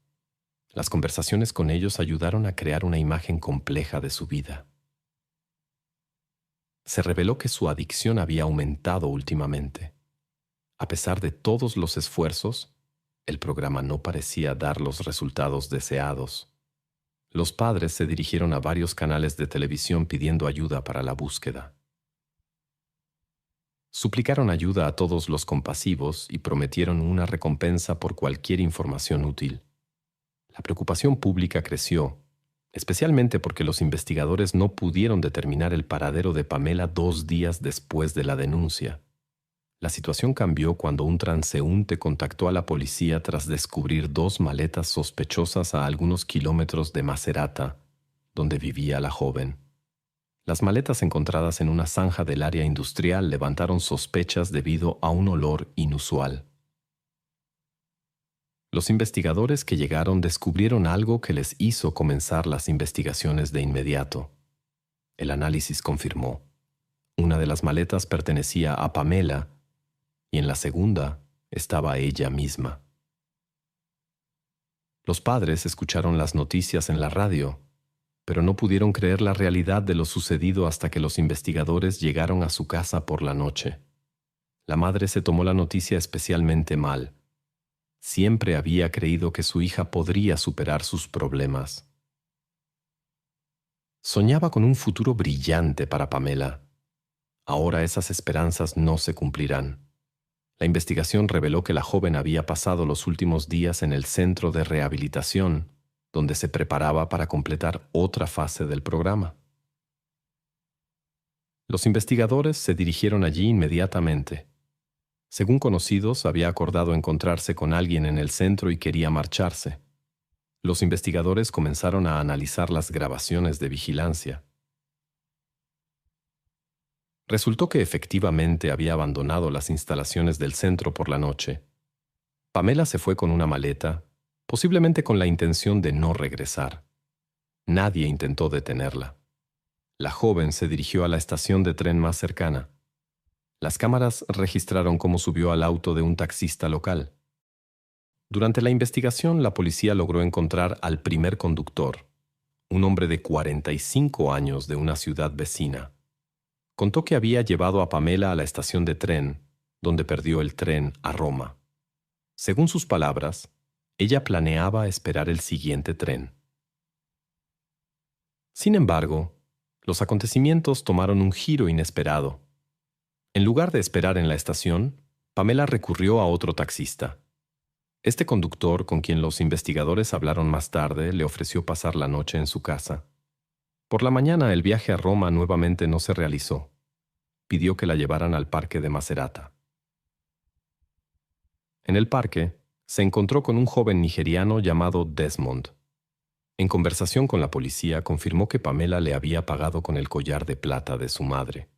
Las conversaciones con ellos ayudaron a crear una imagen compleja de su vida. Se reveló que su adicción había aumentado últimamente. A pesar de todos los esfuerzos, el programa no parecía dar los resultados deseados. Los padres se dirigieron a varios canales de televisión pidiendo ayuda para la búsqueda. Suplicaron ayuda a todos los compasivos y prometieron una recompensa por cualquier información útil. La preocupación pública creció, especialmente porque los investigadores no pudieron determinar el paradero de Pamela 2 días después de la denuncia. La situación cambió cuando un transeúnte contactó a la policía tras descubrir 2 maletas sospechosas a algunos kilómetros de Macerata, donde vivía la joven. Las maletas encontradas en una zanja del área industrial levantaron sospechas debido a un olor inusual. Los investigadores que llegaron descubrieron algo que les hizo comenzar las investigaciones de inmediato. El análisis confirmó: una de las maletas pertenecía a Pamela y en la segunda estaba ella misma. Los padres escucharon las noticias en la radio, pero no pudieron creer la realidad de lo sucedido hasta que los investigadores llegaron a su casa por la noche. La madre se tomó la noticia especialmente mal. Siempre había creído que su hija podría superar sus problemas. Soñaba con un futuro brillante para Pamela. Ahora esas esperanzas no se cumplirán. La investigación reveló que la joven había pasado los últimos días en el centro de rehabilitación, donde se preparaba para completar otra fase del programa. Los investigadores se dirigieron allí inmediatamente. Según conocidos, había acordado encontrarse con alguien en el centro y quería marcharse. Los investigadores comenzaron a analizar las grabaciones de vigilancia. Resultó que efectivamente había abandonado las instalaciones del centro por la noche. Pamela se fue con una maleta, posiblemente con la intención de no regresar. Nadie intentó detenerla. La joven se dirigió a la estación de tren más cercana. Las cámaras registraron cómo subió al auto de un taxista local. Durante la investigación, la policía logró encontrar al primer conductor, un hombre de 45 años de una ciudad vecina. Contó que había llevado a Pamela a la estación de tren, donde perdió el tren a Roma. Según sus palabras, ella planeaba esperar el siguiente tren. Sin embargo, los acontecimientos tomaron un giro inesperado. En lugar de esperar en la estación, Pamela recurrió a otro taxista. Este conductor, con quien los investigadores hablaron más tarde, le ofreció pasar la noche en su casa. Por la mañana, el viaje a Roma nuevamente no se realizó. Pidió que la llevaran al parque de Macerata. En el parque, se encontró con un joven nigeriano llamado Desmond. En conversación con la policía, confirmó que Pamela le había pagado con el collar de plata de su madre.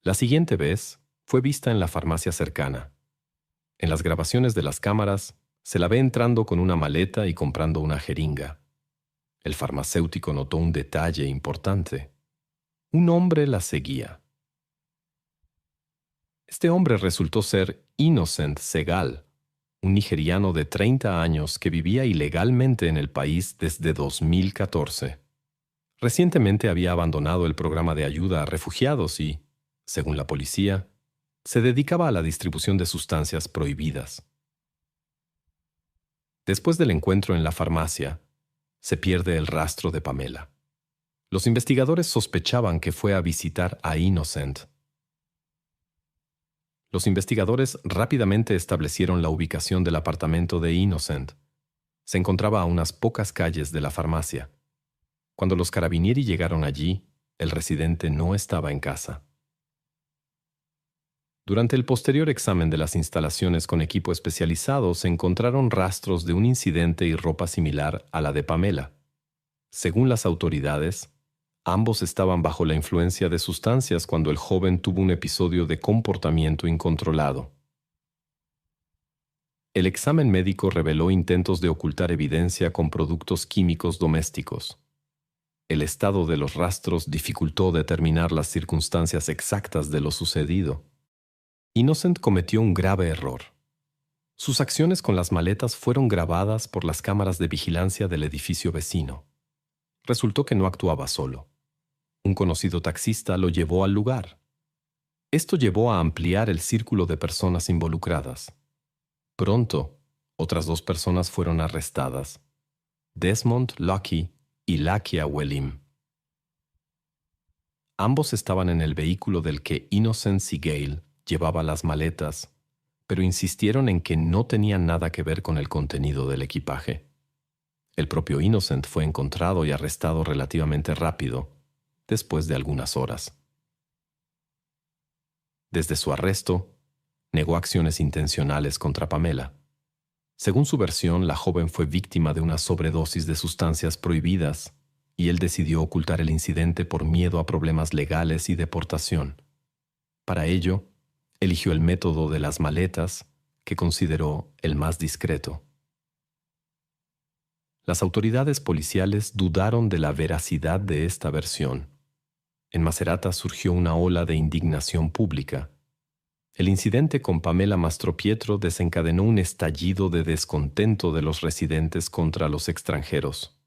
La siguiente vez fue vista en la farmacia cercana. En las grabaciones de las cámaras, se la ve entrando con una maleta y comprando una jeringa. El farmacéutico notó un detalle importante. Un hombre la seguía. Este hombre resultó ser Innocent Segal, un nigeriano de 30 años que vivía ilegalmente en el país desde 2014. Recientemente había abandonado el programa de ayuda a refugiados y, según la policía, se dedicaba a la distribución de sustancias prohibidas. Después del encuentro en la farmacia, se pierde el rastro de Pamela. Los investigadores sospechaban que fue a visitar a Innocent. Los investigadores rápidamente establecieron la ubicación del apartamento de Innocent. Se encontraba a unas pocas calles de la farmacia. Cuando los carabinieri llegaron allí, el residente no estaba en casa. Durante el posterior examen de las instalaciones con equipo especializado, se encontraron rastros de un incidente y ropa similar a la de Pamela. Según las autoridades, ambos estaban bajo la influencia de sustancias cuando el joven tuvo un episodio de comportamiento incontrolado. El examen médico reveló intentos de ocultar evidencia con productos químicos domésticos. El estado de los rastros dificultó determinar las circunstancias exactas de lo sucedido. Innocent cometió un grave error. Sus acciones con las maletas fueron grabadas por las cámaras de vigilancia del edificio vecino. Resultó que no actuaba solo. Un conocido taxista lo llevó al lugar. Esto llevó a ampliar el círculo de personas involucradas. Pronto, otras 2 personas fueron arrestadas: Desmond Lucky y Lakia Welim. Ambos estaban en el vehículo del que Innocent Seagal llevaba las maletas, pero insistieron en que no tenían nada que ver con el contenido del equipaje. El propio Innocent fue encontrado y arrestado relativamente rápido, después de algunas horas. Desde su arresto, negó acciones intencionales contra Pamela. Según su versión, la joven fue víctima de una sobredosis de sustancias prohibidas y él decidió ocultar el incidente por miedo a problemas legales y deportación. Para ello, eligió el método de las maletas, que consideró el más discreto. Las autoridades policiales dudaron de la veracidad de esta versión. En Macerata surgió una ola de indignación pública. El incidente con Pamela Mastropietro desencadenó un estallido de descontento de los residentes contra los extranjeros.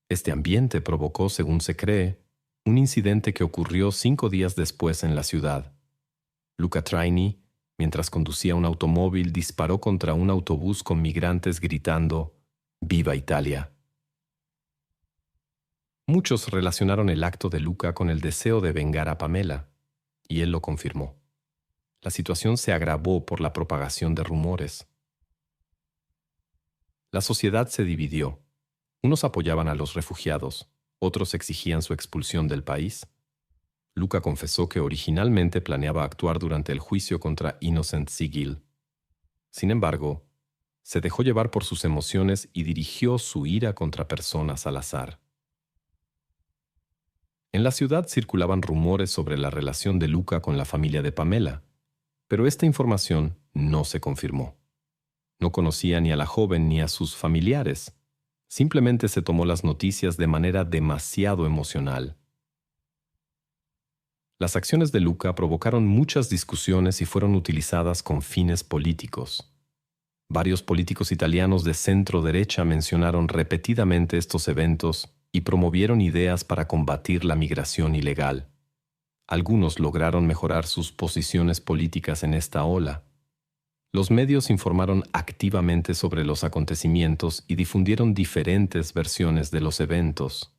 Este ambiente provocó, según se cree, un incidente que ocurrió 5 días después en la ciudad. Luca Traini, mientras conducía un automóvil, disparó contra un autobús con migrantes gritando «¡Viva Italia!». Muchos relacionaron el acto de Luca con el deseo de vengar a Pamela, y él lo confirmó. La situación se agravó por la propagación de rumores. La sociedad se dividió. Unos apoyaban a los refugiados, otros exigían su expulsión del país. Luca confesó que originalmente planeaba actuar durante el juicio contra Innocent Seagal. Sin embargo, se dejó llevar por sus emociones y dirigió su ira contra personas al azar. En la ciudad circulaban rumores sobre la relación de Luca con la familia de Pamela, pero esta información no se confirmó. No conocía ni a la joven ni a sus familiares. Simplemente se tomó las noticias de manera demasiado emocional. Las acciones de Luca provocaron muchas discusiones y fueron utilizadas con fines políticos. Varios políticos italianos de centro-derecha mencionaron repetidamente estos eventos y promovieron ideas para combatir la migración ilegal. Algunos lograron mejorar sus posiciones políticas en esta ola. Los medios informaron activamente sobre los acontecimientos y difundieron diferentes versiones de los eventos.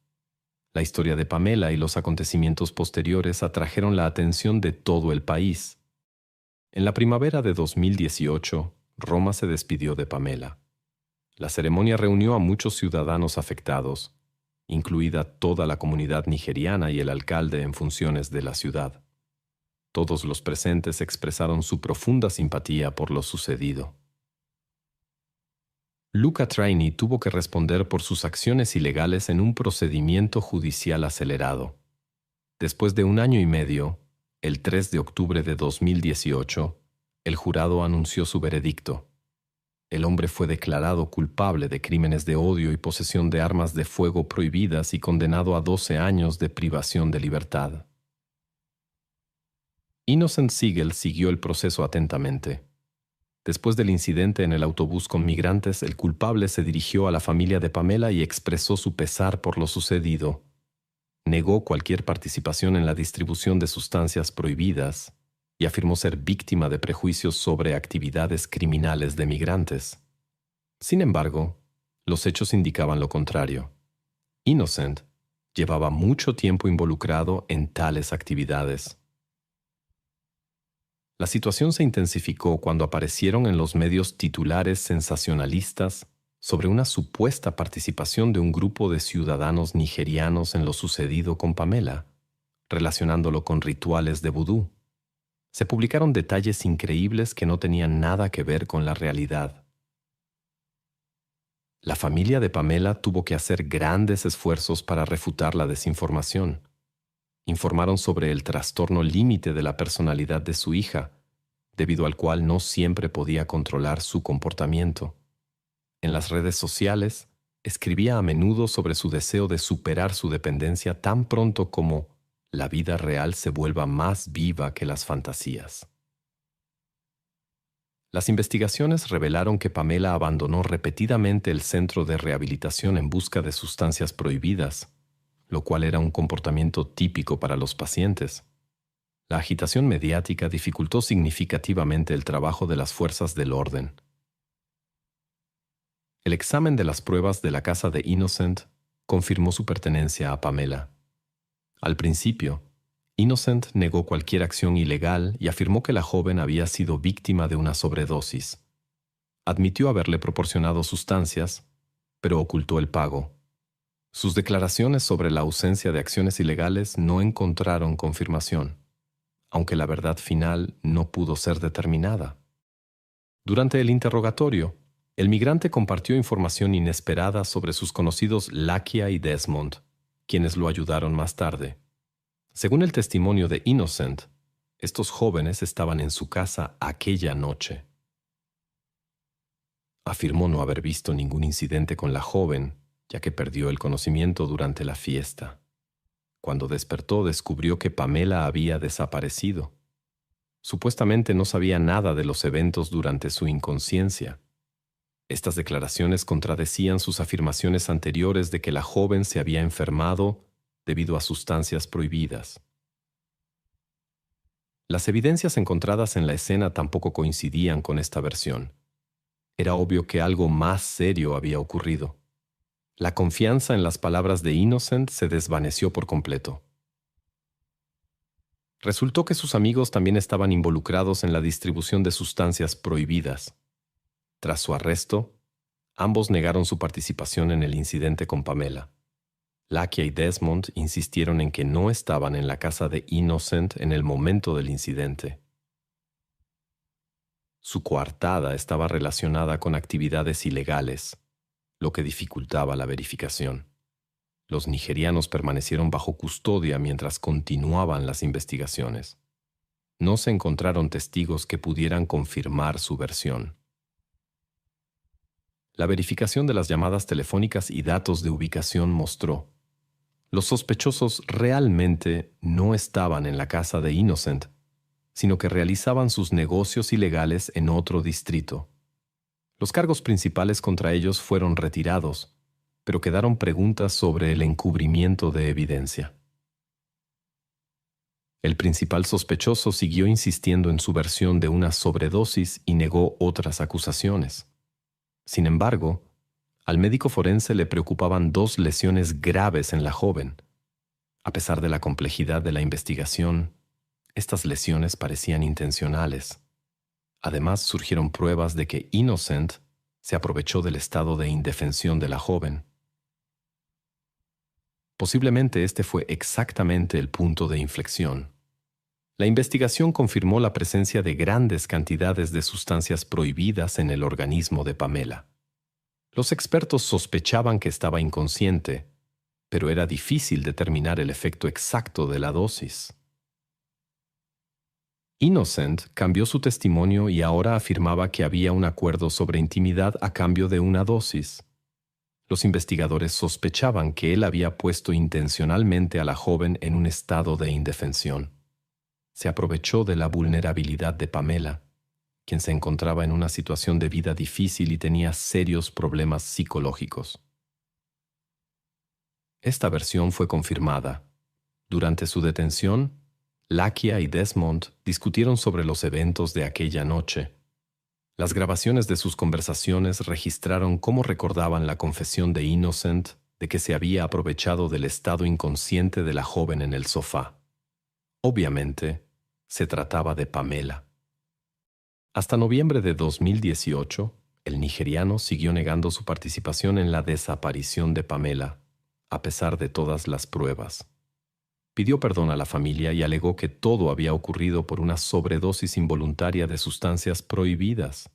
La historia de Pamela y los acontecimientos posteriores atrajeron la atención de todo el país. En la primavera de 2018, Roma se despidió de Pamela. La ceremonia reunió a muchos ciudadanos afectados, incluida toda la comunidad nigeriana y el alcalde en funciones de la ciudad. Todos los presentes expresaron su profunda simpatía por lo sucedido. Luca Traini tuvo que responder por sus acciones ilegales en un procedimiento judicial acelerado. Después de 1 año y medio, el 3 de octubre de 2018, el jurado anunció su veredicto. El hombre fue declarado culpable de crímenes de odio y posesión de armas de fuego prohibidas y condenado a 12 años de privación de libertad. Innocent Seagal siguió el proceso atentamente. Después del incidente en el autobús con migrantes, el culpable se dirigió a la familia de Pamela y expresó su pesar por lo sucedido. Negó cualquier participación en la distribución de sustancias prohibidas y afirmó ser víctima de prejuicios sobre actividades criminales de migrantes. Sin embargo, los hechos indicaban lo contrario. Innocent llevaba mucho tiempo involucrado en tales actividades. La situación se intensificó cuando aparecieron en los medios titulares sensacionalistas sobre una supuesta participación de un grupo de ciudadanos nigerianos en lo sucedido con Pamela, relacionándolo con rituales de vudú. Se publicaron detalles increíbles que no tenían nada que ver con la realidad. La familia de Pamela tuvo que hacer grandes esfuerzos para refutar la desinformación. Informaron sobre el trastorno límite de la personalidad de su hija, debido al cual no siempre podía controlar su comportamiento. En las redes sociales, escribía a menudo sobre su deseo de superar su dependencia tan pronto como la vida real se vuelva más viva que las fantasías. Las investigaciones revelaron que Pamela abandonó repetidamente el centro de rehabilitación en busca de sustancias prohibidas, lo cual era un comportamiento típico para los pacientes. La agitación mediática dificultó significativamente el trabajo de las fuerzas del orden. El examen de las pruebas de la casa de Innocent confirmó su pertenencia a Pamela. Al principio, Innocent negó cualquier acción ilegal y afirmó que la joven había sido víctima de una sobredosis. Admitió haberle proporcionado sustancias, pero ocultó el pago. Sus declaraciones sobre la ausencia de acciones ilegales no encontraron confirmación, aunque la verdad final no pudo ser determinada. Durante el interrogatorio, el migrante compartió información inesperada sobre sus conocidos Lakia y Desmond, quienes lo ayudaron más tarde. Según el testimonio de Innocent, estos jóvenes estaban en su casa aquella noche. Afirmó no haber visto ningún incidente con la joven, ya que perdió el conocimiento durante la fiesta. Cuando despertó, descubrió que Pamela había desaparecido. Supuestamente no sabía nada de los eventos durante su inconsciencia. Estas declaraciones contradecían sus afirmaciones anteriores de que la joven se había enfermado debido a sustancias prohibidas. Las evidencias encontradas en la escena tampoco coincidían con esta versión. Era obvio que algo más serio había ocurrido. La confianza en las palabras de Innocent se desvaneció por completo. Resultó que sus amigos también estaban involucrados en la distribución de sustancias prohibidas. Tras su arresto, ambos negaron su participación en el incidente con Pamela. Lakia y Desmond insistieron en que no estaban en la casa de Innocent en el momento del incidente. Su coartada estaba relacionada con actividades ilegales, lo que dificultaba la verificación. Los nigerianos permanecieron bajo custodia mientras continuaban las investigaciones. No se encontraron testigos que pudieran confirmar su versión. La verificación de las llamadas telefónicas y datos de ubicación mostró: los sospechosos realmente no estaban en la casa de Innocent, sino que realizaban sus negocios ilegales en otro distrito. Los cargos principales contra ellos fueron retirados, pero quedaron preguntas sobre el encubrimiento de evidencia. El principal sospechoso siguió insistiendo en su versión de una sobredosis y negó otras acusaciones. Sin embargo, al médico forense le preocupaban dos lesiones graves en la joven. A pesar de la complejidad de la investigación, estas lesiones parecían intencionales. Además, surgieron pruebas de que Innocent se aprovechó del estado de indefensión de la joven. Posiblemente este fue exactamente el punto de inflexión. La investigación confirmó la presencia de grandes cantidades de sustancias prohibidas en el organismo de Pamela. Los expertos sospechaban que estaba inconsciente, pero era difícil determinar el efecto exacto de la dosis. Innocent cambió su testimonio y ahora afirmaba que había un acuerdo sobre intimidad a cambio de una dosis. Los investigadores sospechaban que él había puesto intencionalmente a la joven en un estado de indefensión. Se aprovechó de la vulnerabilidad de Pamela, quien se encontraba en una situación de vida difícil y tenía serios problemas psicológicos. Esta versión fue confirmada. Durante su detención, Lakia y Desmond discutieron sobre los eventos de aquella noche. Las grabaciones de sus conversaciones registraron cómo recordaban la confesión de Innocent de que se había aprovechado del estado inconsciente de la joven en el sofá. Obviamente, se trataba de Pamela. Hasta noviembre de 2018, el nigeriano siguió negando su participación en la desaparición de Pamela, a pesar de todas las pruebas. Pidió perdón a la familia y alegó que todo había ocurrido por una sobredosis involuntaria de sustancias prohibidas.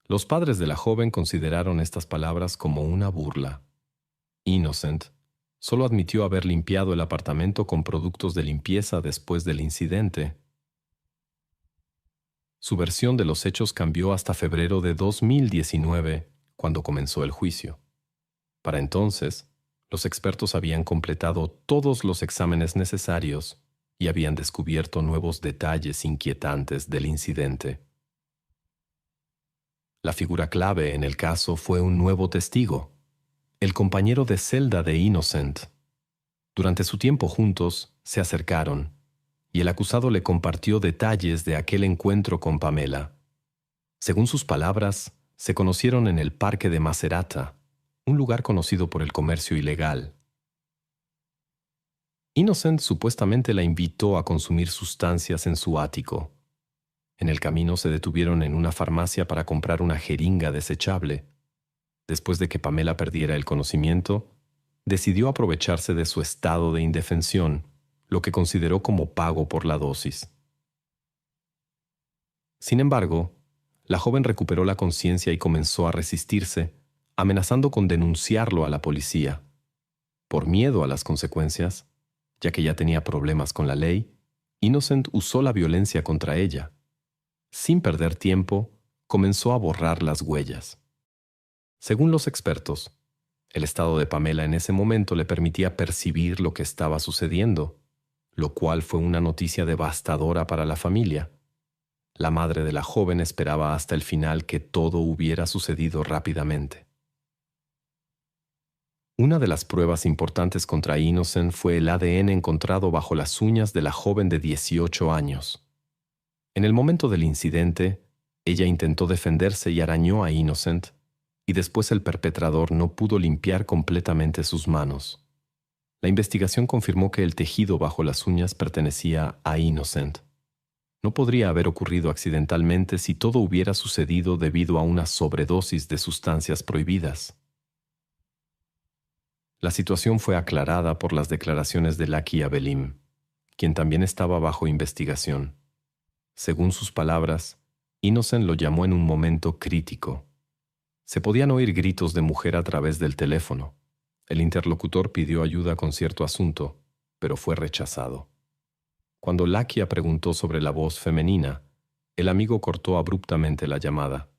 Los padres de la joven consideraron estas palabras como una burla. Innocent solo admitió haber limpiado el apartamento con productos de limpieza después del incidente. Su versión de los hechos cambió hasta febrero de 2019, cuando comenzó el juicio. Para entonces, los expertos habían completado todos los exámenes necesarios y habían descubierto nuevos detalles inquietantes del incidente. La figura clave en el caso fue un nuevo testigo, el compañero de celda de Innocent. Durante su tiempo juntos, se acercaron, y el acusado le compartió detalles de aquel encuentro con Pamela. Según sus palabras, se conocieron en el parque de Macerata, un lugar conocido por el comercio ilegal. Innocent supuestamente la invitó a consumir sustancias en su ático. En el camino se detuvieron en una farmacia para comprar una jeringa desechable. Después de que Pamela perdiera el conocimiento, decidió aprovecharse de su estado de indefensión, lo que consideró como pago por la dosis. Sin embargo, la joven recuperó la conciencia y comenzó a resistirse, amenazando con denunciarlo a la policía. Por miedo a las consecuencias, ya que ya tenía problemas con la ley, Innocent usó la violencia contra ella. Sin perder tiempo, comenzó a borrar las huellas. Según los expertos, el estado de Pamela en ese momento le permitía percibir lo que estaba sucediendo, lo cual fue una noticia devastadora para la familia. La madre de la joven esperaba hasta el final que todo hubiera sucedido rápidamente. Una de las pruebas importantes contra Innocent fue el ADN encontrado bajo las uñas de la joven de 18 años. En el momento del incidente, ella intentó defenderse y arañó a Innocent, y después el perpetrador no pudo limpiar completamente sus manos. La investigación confirmó que el tejido bajo las uñas pertenecía a Innocent. No podría haber ocurrido accidentalmente si todo hubiera sucedido debido a una sobredosis de sustancias prohibidas. La situación fue aclarada por las declaraciones de Lucky Abelim, quien también estaba bajo investigación. Según sus palabras, Innocent lo llamó en un momento crítico. Se podían oír gritos de mujer a través del teléfono. El interlocutor pidió ayuda con cierto asunto, pero fue rechazado. Cuando Lakia preguntó sobre la voz femenina, el amigo cortó abruptamente la llamada.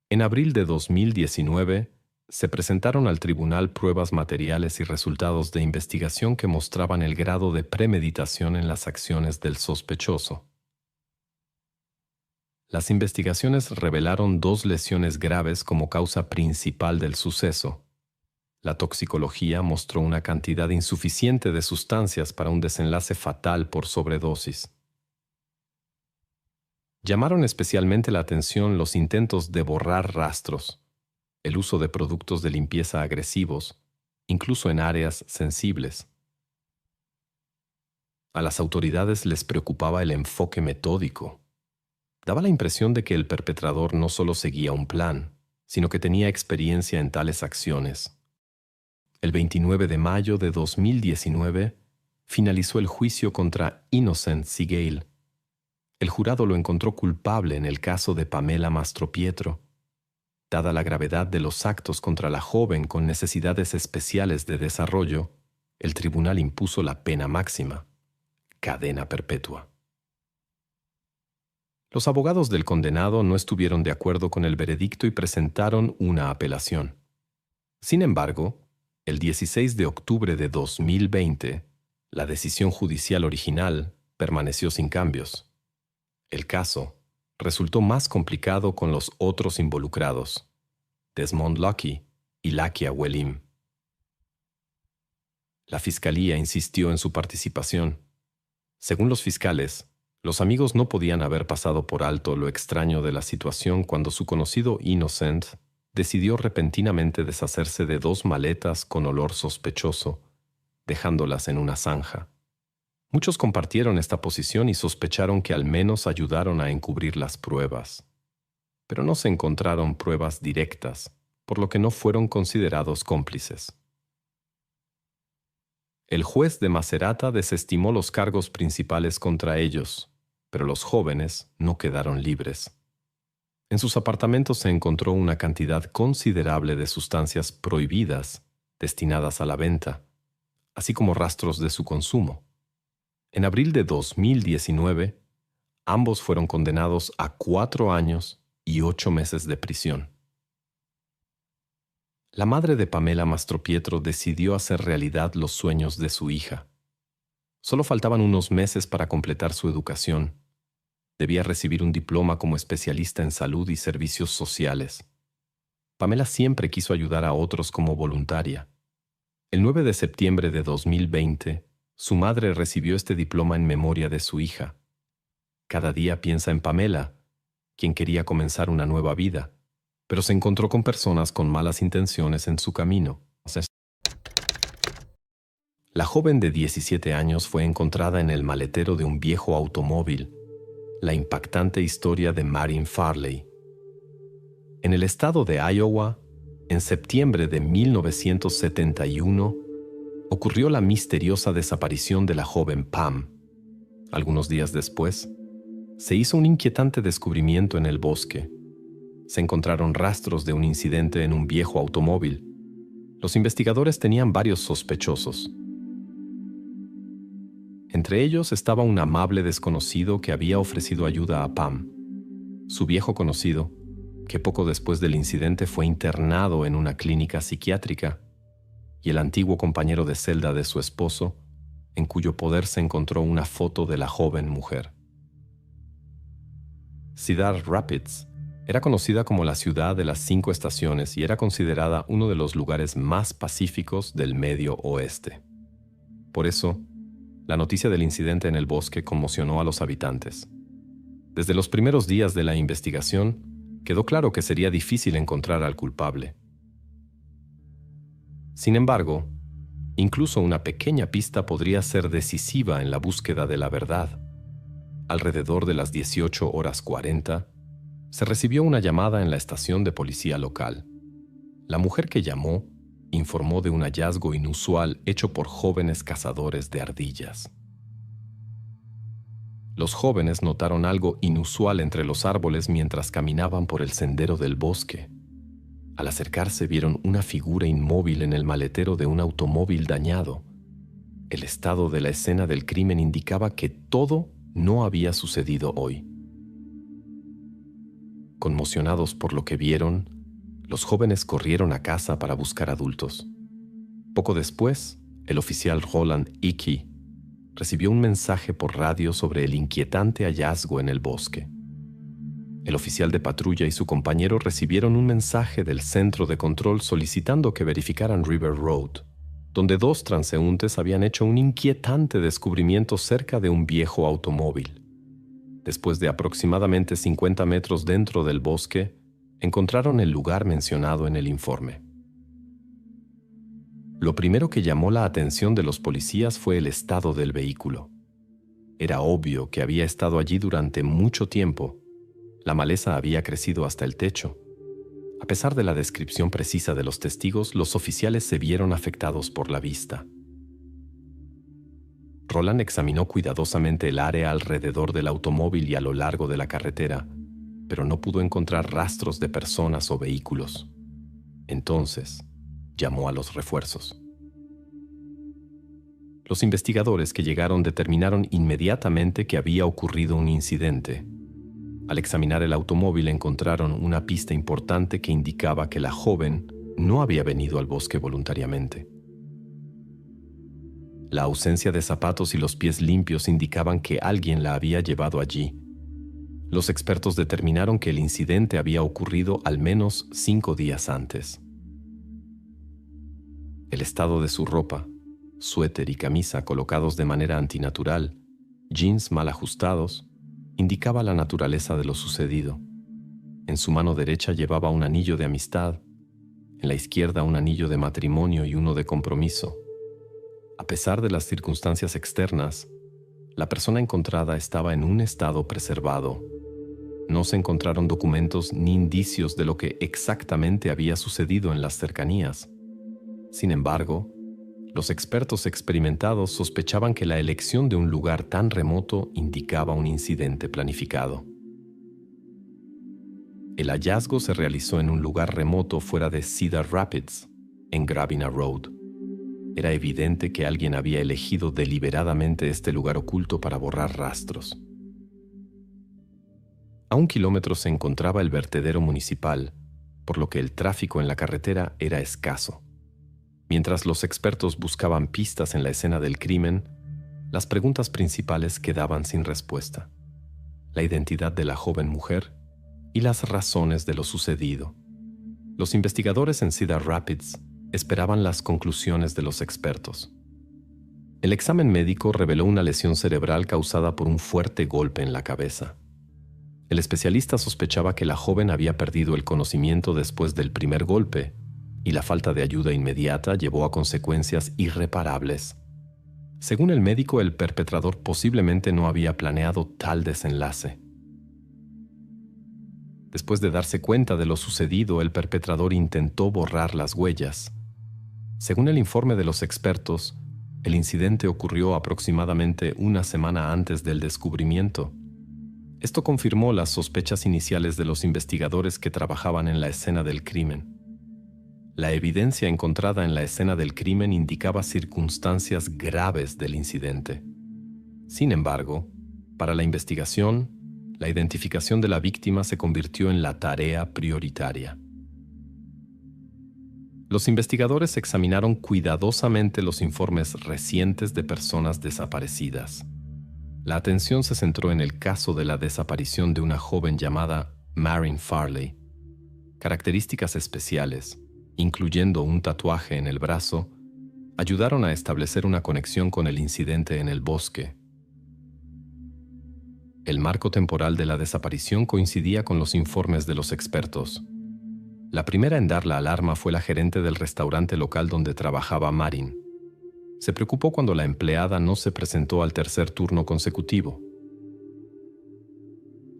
En abril de 2019, se presentaron al tribunal pruebas materiales y resultados de investigación que mostraban el grado de premeditación en las acciones del sospechoso. Las investigaciones revelaron 2 lesiones graves como causa principal del suceso. La toxicología mostró una cantidad insuficiente de sustancias para un desenlace fatal por sobredosis. Llamaron especialmente la atención los intentos de borrar rastros, el uso de productos de limpieza agresivos, incluso en áreas sensibles. A las autoridades les preocupaba el enfoque metódico. Daba la impresión de que el perpetrador no solo seguía un plan, sino que tenía experiencia en tales acciones. El 29 de mayo de 2019 finalizó el juicio contra Innocent Sigale. El jurado lo encontró culpable en el caso de Pamela Mastropietro. Dada la gravedad de los actos contra la joven con necesidades especiales de desarrollo, el tribunal impuso la pena máxima: cadena perpetua. Los abogados del condenado no estuvieron de acuerdo con el veredicto y presentaron una apelación. Sin embargo, el 16 de octubre de 2020, la decisión judicial original permaneció sin cambios. El caso resultó más complicado con los otros involucrados, Desmond Lucky y Lakia Welim. La fiscalía insistió en su participación. Según los fiscales, los amigos no podían haber pasado por alto lo extraño de la situación cuando su conocido Innocent decidió repentinamente deshacerse de 2 maletas con olor sospechoso, dejándolas en una zanja. Muchos compartieron esta posición y sospecharon que al menos ayudaron a encubrir las pruebas. Pero no se encontraron pruebas directas, por lo que no fueron considerados cómplices. El juez de Macerata desestimó los cargos principales contra ellos, pero los jóvenes no quedaron libres. En sus apartamentos se encontró una cantidad considerable de sustancias prohibidas destinadas a la venta, así como rastros de su consumo. En abril de 2019, ambos fueron condenados a 4 años y 8 meses de prisión. La madre de Pamela Mastropietro decidió hacer realidad los sueños de su hija. Solo faltaban unos meses para completar su educación. Debía recibir un diploma como especialista en salud y servicios sociales. Pamela siempre quiso ayudar a otros como voluntaria. El 9 de septiembre de 2020, su madre recibió este diploma en memoria de su hija. Cada día piensa en Pamela, quien quería comenzar una nueva vida, pero se encontró con personas con malas intenciones en su camino. La joven de 17 años fue encontrada en el maletero de un viejo automóvil, la impactante historia de Marin Farley. En el estado de Iowa, en septiembre de 1971, ocurrió la misteriosa desaparición de la joven Pam. Algunos días después, se hizo un inquietante descubrimiento en el bosque. Se encontraron rastros de un incidente en un viejo automóvil. Los investigadores tenían varios sospechosos. Entre ellos estaba un amable desconocido que había ofrecido ayuda a Pam, su viejo conocido, que poco después del incidente fue internado en una clínica psiquiátrica, y el antiguo compañero de celda de su esposo, en cuyo poder se encontró una foto de la joven mujer. Cedar Rapids era conocida como la ciudad de las 5 estaciones y era considerada uno de los lugares más pacíficos del Medio Oeste. Por eso, la noticia del incidente en el bosque conmocionó a los habitantes. Desde los primeros días de la investigación, quedó claro que sería difícil encontrar al culpable. Sin embargo, incluso una pequeña pista podría ser decisiva en la búsqueda de la verdad. Alrededor de las 18:40, se recibió una llamada en la estación de policía local. La mujer que llamó informó de un hallazgo inusual hecho por jóvenes cazadores de ardillas. Los jóvenes notaron algo inusual entre los árboles mientras caminaban por el sendero del bosque. Al acercarse vieron una figura inmóvil en el maletero de un automóvil dañado. El estado de la escena del crimen indicaba que todo no había sucedido hoy. Conmocionados por lo que vieron, los jóvenes corrieron a casa para buscar adultos. Poco después, el oficial Roland Hickey recibió un mensaje por radio sobre el inquietante hallazgo en el bosque. El oficial de patrulla y su compañero recibieron un mensaje del centro de control solicitando que verificaran River Road, donde 2 transeúntes habían hecho un inquietante descubrimiento cerca de un viejo automóvil. Después de aproximadamente 50 metros dentro del bosque, encontraron el lugar mencionado en el informe. Lo primero que llamó la atención de los policías fue el estado del vehículo. Era obvio que había estado allí durante mucho tiempo. La maleza había crecido hasta el techo. A pesar de la descripción precisa de los testigos, los oficiales se vieron afectados por la vista. Roland examinó cuidadosamente el área alrededor del automóvil y a lo largo de la carretera, pero no pudo encontrar rastros de personas o vehículos. Entonces, llamó a los refuerzos. Los investigadores que llegaron determinaron inmediatamente que había ocurrido un incidente. Al examinar el automóvil encontraron una pista importante que indicaba que la joven no había venido al bosque voluntariamente. La ausencia de zapatos y los pies limpios indicaban que alguien la había llevado allí. Los expertos determinaron que el incidente había ocurrido al menos 5 días antes. El estado de su ropa, suéter y camisa colocados de manera antinatural, jeans mal ajustados, indicaba la naturaleza de lo sucedido. En su mano derecha llevaba un anillo de amistad, en la izquierda un anillo de matrimonio y uno de compromiso. A pesar de las circunstancias externas, la persona encontrada estaba en un estado preservado. No se encontraron documentos ni indicios de lo que exactamente había sucedido en las cercanías. Sin embargo, los expertos experimentados sospechaban que la elección de un lugar tan remoto indicaba un incidente planificado. El hallazgo se realizó en un lugar remoto fuera de Cedar Rapids, en Gravina Road. Era evidente que alguien había elegido deliberadamente este lugar oculto para borrar rastros. A 1 kilómetro se encontraba el vertedero municipal, por lo que el tráfico en la carretera era escaso. Mientras los expertos buscaban pistas en la escena del crimen, las preguntas principales quedaban sin respuesta: la identidad de la joven mujer y las razones de lo sucedido. Los investigadores en Cedar Rapids esperaban las conclusiones de los expertos. El examen médico reveló una lesión cerebral causada por un fuerte golpe en la cabeza. El especialista sospechaba que la joven había perdido el conocimiento después del primer golpe, y la falta de ayuda inmediata llevó a consecuencias irreparables. Según el médico, el perpetrador posiblemente no había planeado tal desenlace. Después de darse cuenta de lo sucedido, el perpetrador intentó borrar las huellas. Según el informe de los expertos, el incidente ocurrió aproximadamente una semana antes del descubrimiento. Esto confirmó las sospechas iniciales de los investigadores que trabajaban en la escena del crimen. La evidencia encontrada en la escena del crimen indicaba circunstancias graves del incidente. Sin embargo, para la investigación, la identificación de la víctima se convirtió en la tarea prioritaria. Los investigadores examinaron cuidadosamente los informes recientes de personas desaparecidas. La atención se centró en el caso de la desaparición de una joven llamada Marin Farley. Características especiales, incluyendo un tatuaje en el brazo, ayudaron a establecer una conexión con el incidente en el bosque. El marco temporal de la desaparición coincidía con los informes de los expertos. La primera en dar la alarma fue la gerente del restaurante local donde trabajaba Marin. Se preocupó cuando la empleada no se presentó al tercer turno consecutivo.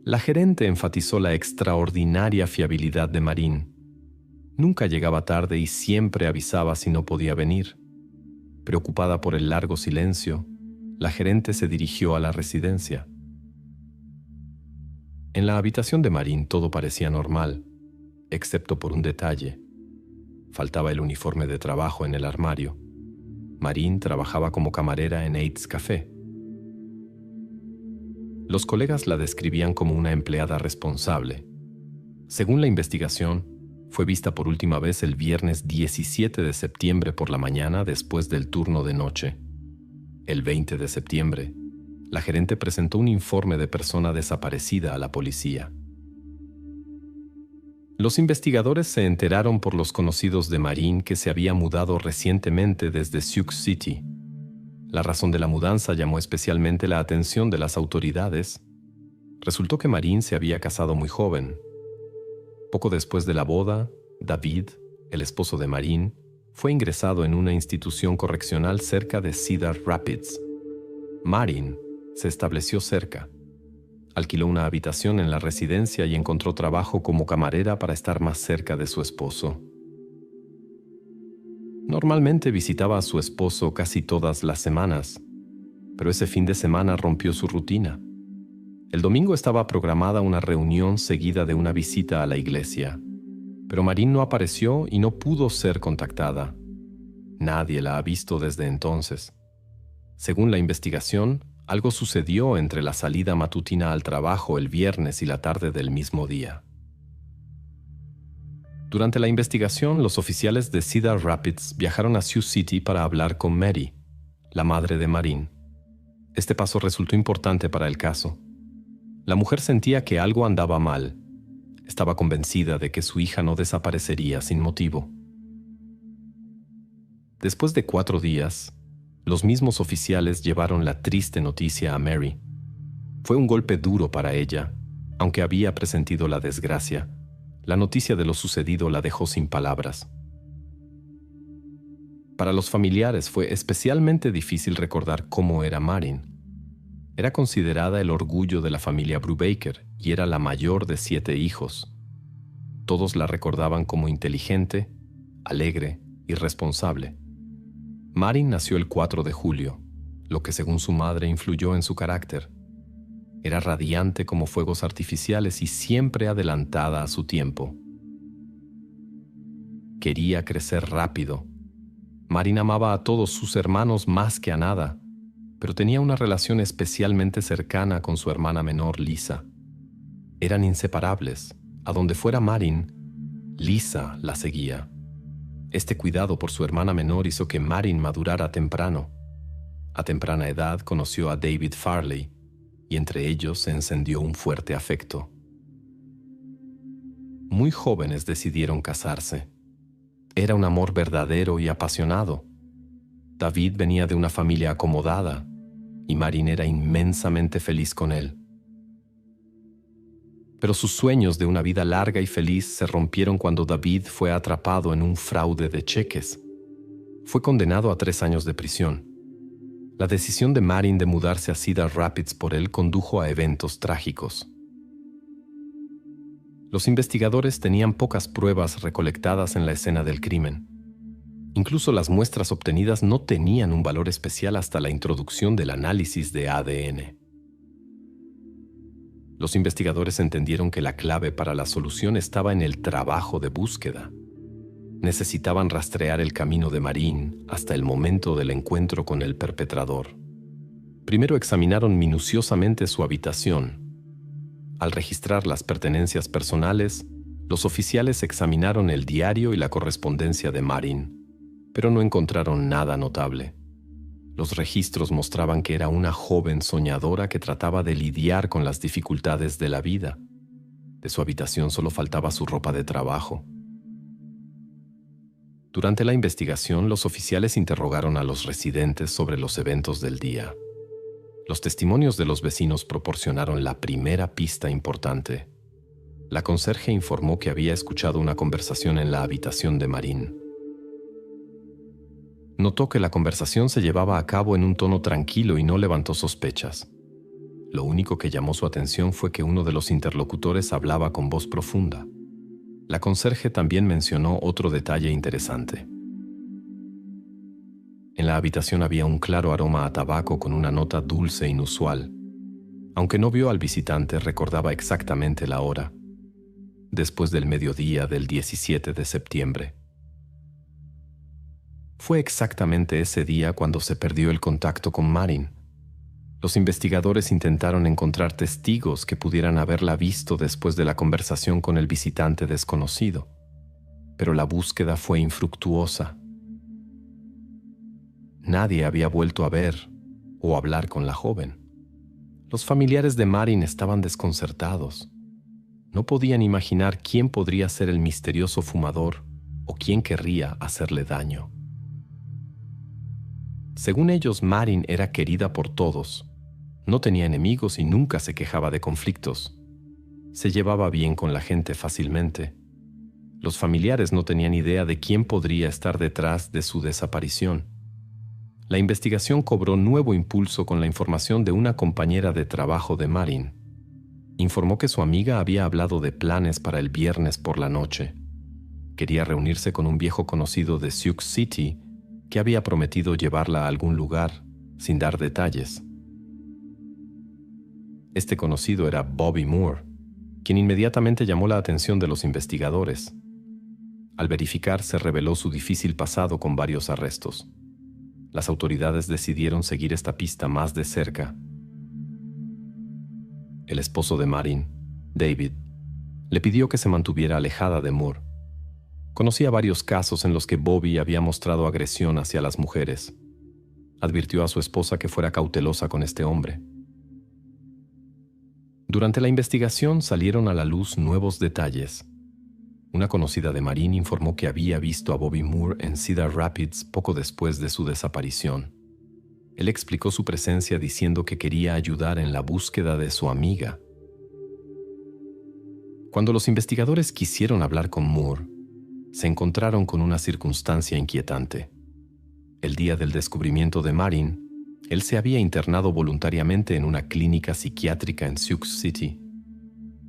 La gerente enfatizó la extraordinaria fiabilidad de Marin. Nunca llegaba tarde y siempre avisaba si no podía venir. Preocupada por el largo silencio, la gerente se dirigió a la residencia. En la habitación de Marin todo parecía normal, excepto por un detalle. Faltaba el uniforme de trabajo en el armario. Marin trabajaba como camarera en Aid's Café. Los colegas la describían como una empleada responsable. Según la investigación, fue vista por última vez el viernes 17 de septiembre por la mañana después del turno de noche. El 20 de septiembre, la gerente presentó un informe de persona desaparecida a la policía. Los investigadores se enteraron por los conocidos de Marin que se había mudado recientemente desde Sioux City. La razón de la mudanza llamó especialmente la atención de las autoridades. Resultó que Marin se había casado muy joven. Poco después de la boda, David, el esposo de Marin, fue ingresado en una institución correccional cerca de Cedar Rapids. Marin se estableció cerca. Alquiló una habitación en la residencia y encontró trabajo como camarera para estar más cerca de su esposo. Normalmente visitaba a su esposo casi todas las semanas, pero ese fin de semana rompió su rutina. El domingo estaba programada una reunión seguida de una visita a la iglesia, pero Marin no apareció y no pudo ser contactada. Nadie la ha visto desde entonces. Según la investigación, algo sucedió entre la salida matutina al trabajo el viernes y la tarde del mismo día. Durante la investigación, los oficiales de Cedar Rapids viajaron a Sioux City para hablar con Mary, la madre de Marin. Este paso resultó importante para el caso. La mujer sentía que algo andaba mal. Estaba convencida de que su hija no desaparecería sin motivo. Después de 4 días, los mismos oficiales llevaron la triste noticia a Mary. Fue un golpe duro para ella, aunque había presentido la desgracia. La noticia de lo sucedido la dejó sin palabras. Para los familiares fue especialmente difícil recordar cómo era Marin. Era considerada el orgullo de la familia Brubaker y era la mayor de 7 hijos. Todos la recordaban como inteligente, alegre y responsable. Marin nació el 4 de julio, lo que según su madre influyó en su carácter. Era radiante como fuegos artificiales y siempre adelantada a su tiempo. Quería crecer rápido. Marin amaba a todos sus hermanos más que a nada, pero tenía una relación especialmente cercana con su hermana menor, Lisa. Eran inseparables. A donde fuera Marin, Lisa la seguía. Este cuidado por su hermana menor hizo que Marin madurara temprano. A temprana edad conoció a David Farley y entre ellos se encendió un fuerte afecto. Muy jóvenes decidieron casarse. Era un amor verdadero y apasionado. David venía de una familia acomodada y Marin era inmensamente feliz con él. Pero sus sueños de una vida larga y feliz se rompieron cuando David fue atrapado en un fraude de cheques. Fue condenado a 3 años de prisión. La decisión de Marin de mudarse a Cedar Rapids por él condujo a eventos trágicos. Los investigadores tenían pocas pruebas recolectadas en la escena del crimen. Incluso las muestras obtenidas no tenían un valor especial hasta la introducción del análisis de ADN. Los investigadores entendieron que la clave para la solución estaba en el trabajo de búsqueda. Necesitaban rastrear el camino de Marin hasta el momento del encuentro con el perpetrador. Primero examinaron minuciosamente su habitación. Al registrar las pertenencias personales, los oficiales examinaron el diario y la correspondencia de Marin, pero no encontraron nada notable. Los registros mostraban que era una joven soñadora que trataba de lidiar con las dificultades de la vida. De su habitación solo faltaba su ropa de trabajo. Durante la investigación, los oficiales interrogaron a los residentes sobre los eventos del día. Los testimonios de los vecinos proporcionaron la primera pista importante. La conserje informó que había escuchado una conversación en la habitación de Marin. Notó que la conversación se llevaba a cabo en un tono tranquilo y no levantó sospechas. Lo único que llamó su atención fue que uno de los interlocutores hablaba con voz profunda. La conserje también mencionó otro detalle interesante. En la habitación había un claro aroma a tabaco con una nota dulce inusual. Aunque no vio al visitante, recordaba exactamente la hora. Después del mediodía del 17 de septiembre. Fue exactamente ese día cuando se perdió el contacto con Marin. Los investigadores intentaron encontrar testigos que pudieran haberla visto después de la conversación con el visitante desconocido, pero la búsqueda fue infructuosa. Nadie había vuelto a ver o hablar con la joven. Los familiares de Marin estaban desconcertados. No podían imaginar quién podría ser el misterioso fumador o quién querría hacerle daño. Según ellos, Marin era querida por todos. No tenía enemigos y nunca se quejaba de conflictos. Se llevaba bien con la gente fácilmente. Los familiares no tenían idea de quién podría estar detrás de su desaparición. La investigación cobró nuevo impulso con la información de una compañera de trabajo de Marin. Informó que su amiga había hablado de planes para el viernes por la noche. Quería reunirse con un viejo conocido de Sioux City que había prometido llevarla a algún lugar, sin dar detalles. Este conocido era Bobby Moore, quien inmediatamente llamó la atención de los investigadores. Al verificar, se reveló su difícil pasado con varios arrestos. Las autoridades decidieron seguir esta pista más de cerca. El esposo de Marin, David, le pidió que se mantuviera alejada de Moore. Conocía varios casos en los que Bobby había mostrado agresión hacia las mujeres. Advirtió a su esposa que fuera cautelosa con este hombre. Durante la investigación salieron a la luz nuevos detalles. Una conocida de Marin informó que había visto a Bobby Moore en Cedar Rapids poco después de su desaparición. Él explicó su presencia diciendo que quería ayudar en la búsqueda de su amiga. Cuando los investigadores quisieron hablar con Moore, se encontraron con una circunstancia inquietante. El día del descubrimiento de Marin, él se había internado voluntariamente en una clínica psiquiátrica en Sioux City.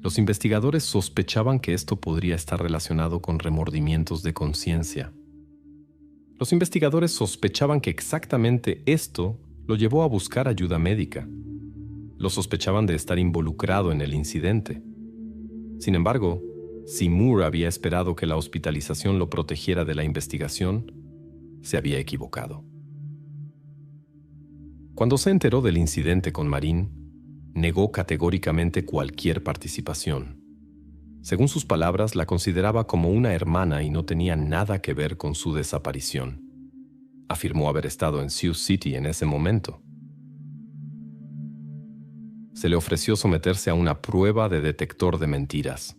Los investigadores sospechaban que esto podría estar relacionado con remordimientos de conciencia. Los investigadores sospechaban que exactamente esto lo llevó a buscar ayuda médica. Lo sospechaban de estar involucrado en el incidente. Sin embargo, si Moore había esperado que la hospitalización lo protegiera de la investigación, se había equivocado. Cuando se enteró del incidente con Marin, negó categóricamente cualquier participación. Según sus palabras, la consideraba como una hermana y no tenía nada que ver con su desaparición. Afirmó haber estado en Sioux City en ese momento. Se le ofreció someterse a una prueba de detector de mentiras.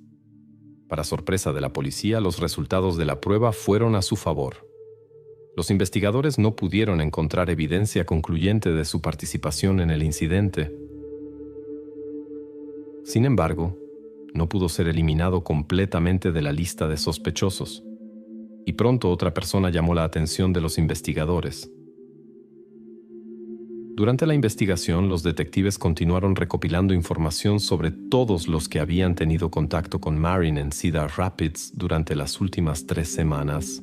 Para sorpresa de la policía, los resultados de la prueba fueron a su favor. Los investigadores no pudieron encontrar evidencia concluyente de su participación en el incidente. Sin embargo, no pudo ser eliminado completamente de la lista de sospechosos, y pronto otra persona llamó la atención de los investigadores. Durante la investigación, los detectives continuaron recopilando información sobre todos los que habían tenido contacto con Marin en Cedar Rapids durante las últimas 3 semanas.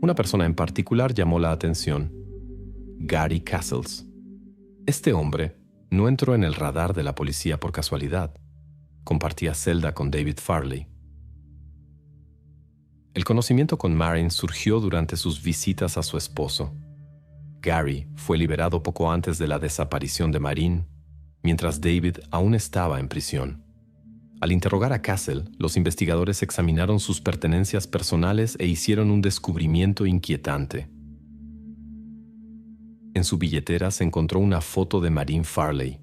Una persona en particular llamó la atención: Gary Castles. Este hombre no entró en el radar de la policía por casualidad. Compartía celda con David Farley. El conocimiento con Marin surgió durante sus visitas a su esposo. Gary fue liberado poco antes de la desaparición de Marin, mientras David aún estaba en prisión. Al interrogar a Castle, los investigadores examinaron sus pertenencias personales e hicieron un descubrimiento inquietante. En su billetera se encontró una foto de Marin Farley.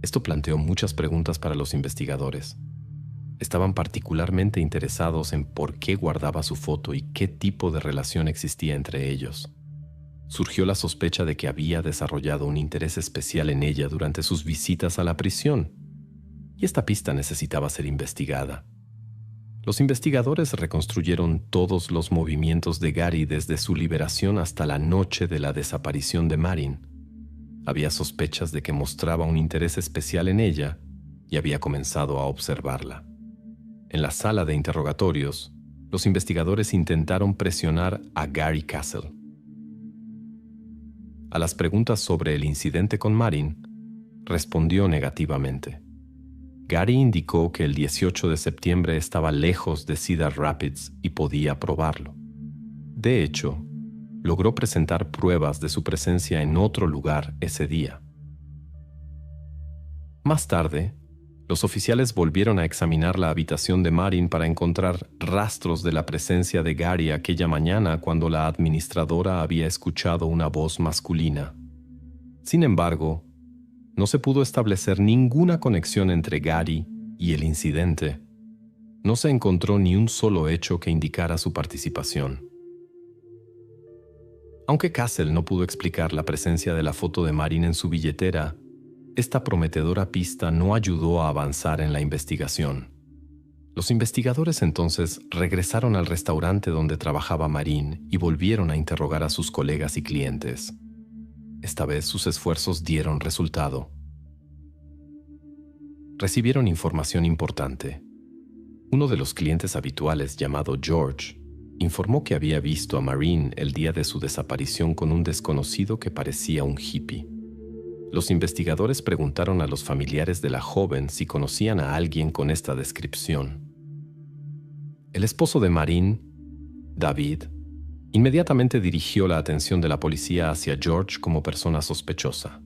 Esto planteó muchas preguntas para los investigadores. Estaban particularmente interesados en por qué guardaba su foto y qué tipo de relación existía entre ellos. Surgió la sospecha de que había desarrollado un interés especial en ella durante sus visitas a la prisión, y esta pista necesitaba ser investigada. Los investigadores reconstruyeron todos los movimientos de Gary desde su liberación hasta la noche de la desaparición de Marin. Había sospechas de que mostraba un interés especial en ella y había comenzado a observarla. En la sala de interrogatorios, los investigadores intentaron presionar a Gary Castle. A las preguntas sobre el incidente con Marin, respondió negativamente. Gary indicó que el 18 de septiembre estaba lejos de Cedar Rapids y podía probarlo. De hecho, logró presentar pruebas de su presencia en otro lugar ese día. Más tarde, los oficiales volvieron a examinar la habitación de Marin para encontrar rastros de la presencia de Gary aquella mañana cuando la administradora había escuchado una voz masculina. Sin embargo, no se pudo establecer ninguna conexión entre Gary y el incidente. No se encontró ni un solo hecho que indicara su participación. Aunque Castle no pudo explicar la presencia de la foto de Marin en su billetera, esta prometedora pista no ayudó a avanzar en la investigación. Los investigadores entonces regresaron al restaurante donde trabajaba Marin y volvieron a interrogar a sus colegas y clientes. Esta vez sus esfuerzos dieron resultado. Recibieron información importante. Uno de los clientes habituales, llamado George, informó que había visto a Marin el día de su desaparición con un desconocido que parecía un hippie. Los investigadores preguntaron a los familiares de la joven si conocían a alguien con esta descripción. El esposo de Marin, David, inmediatamente dirigió la atención de la policía hacia George como persona sospechosa.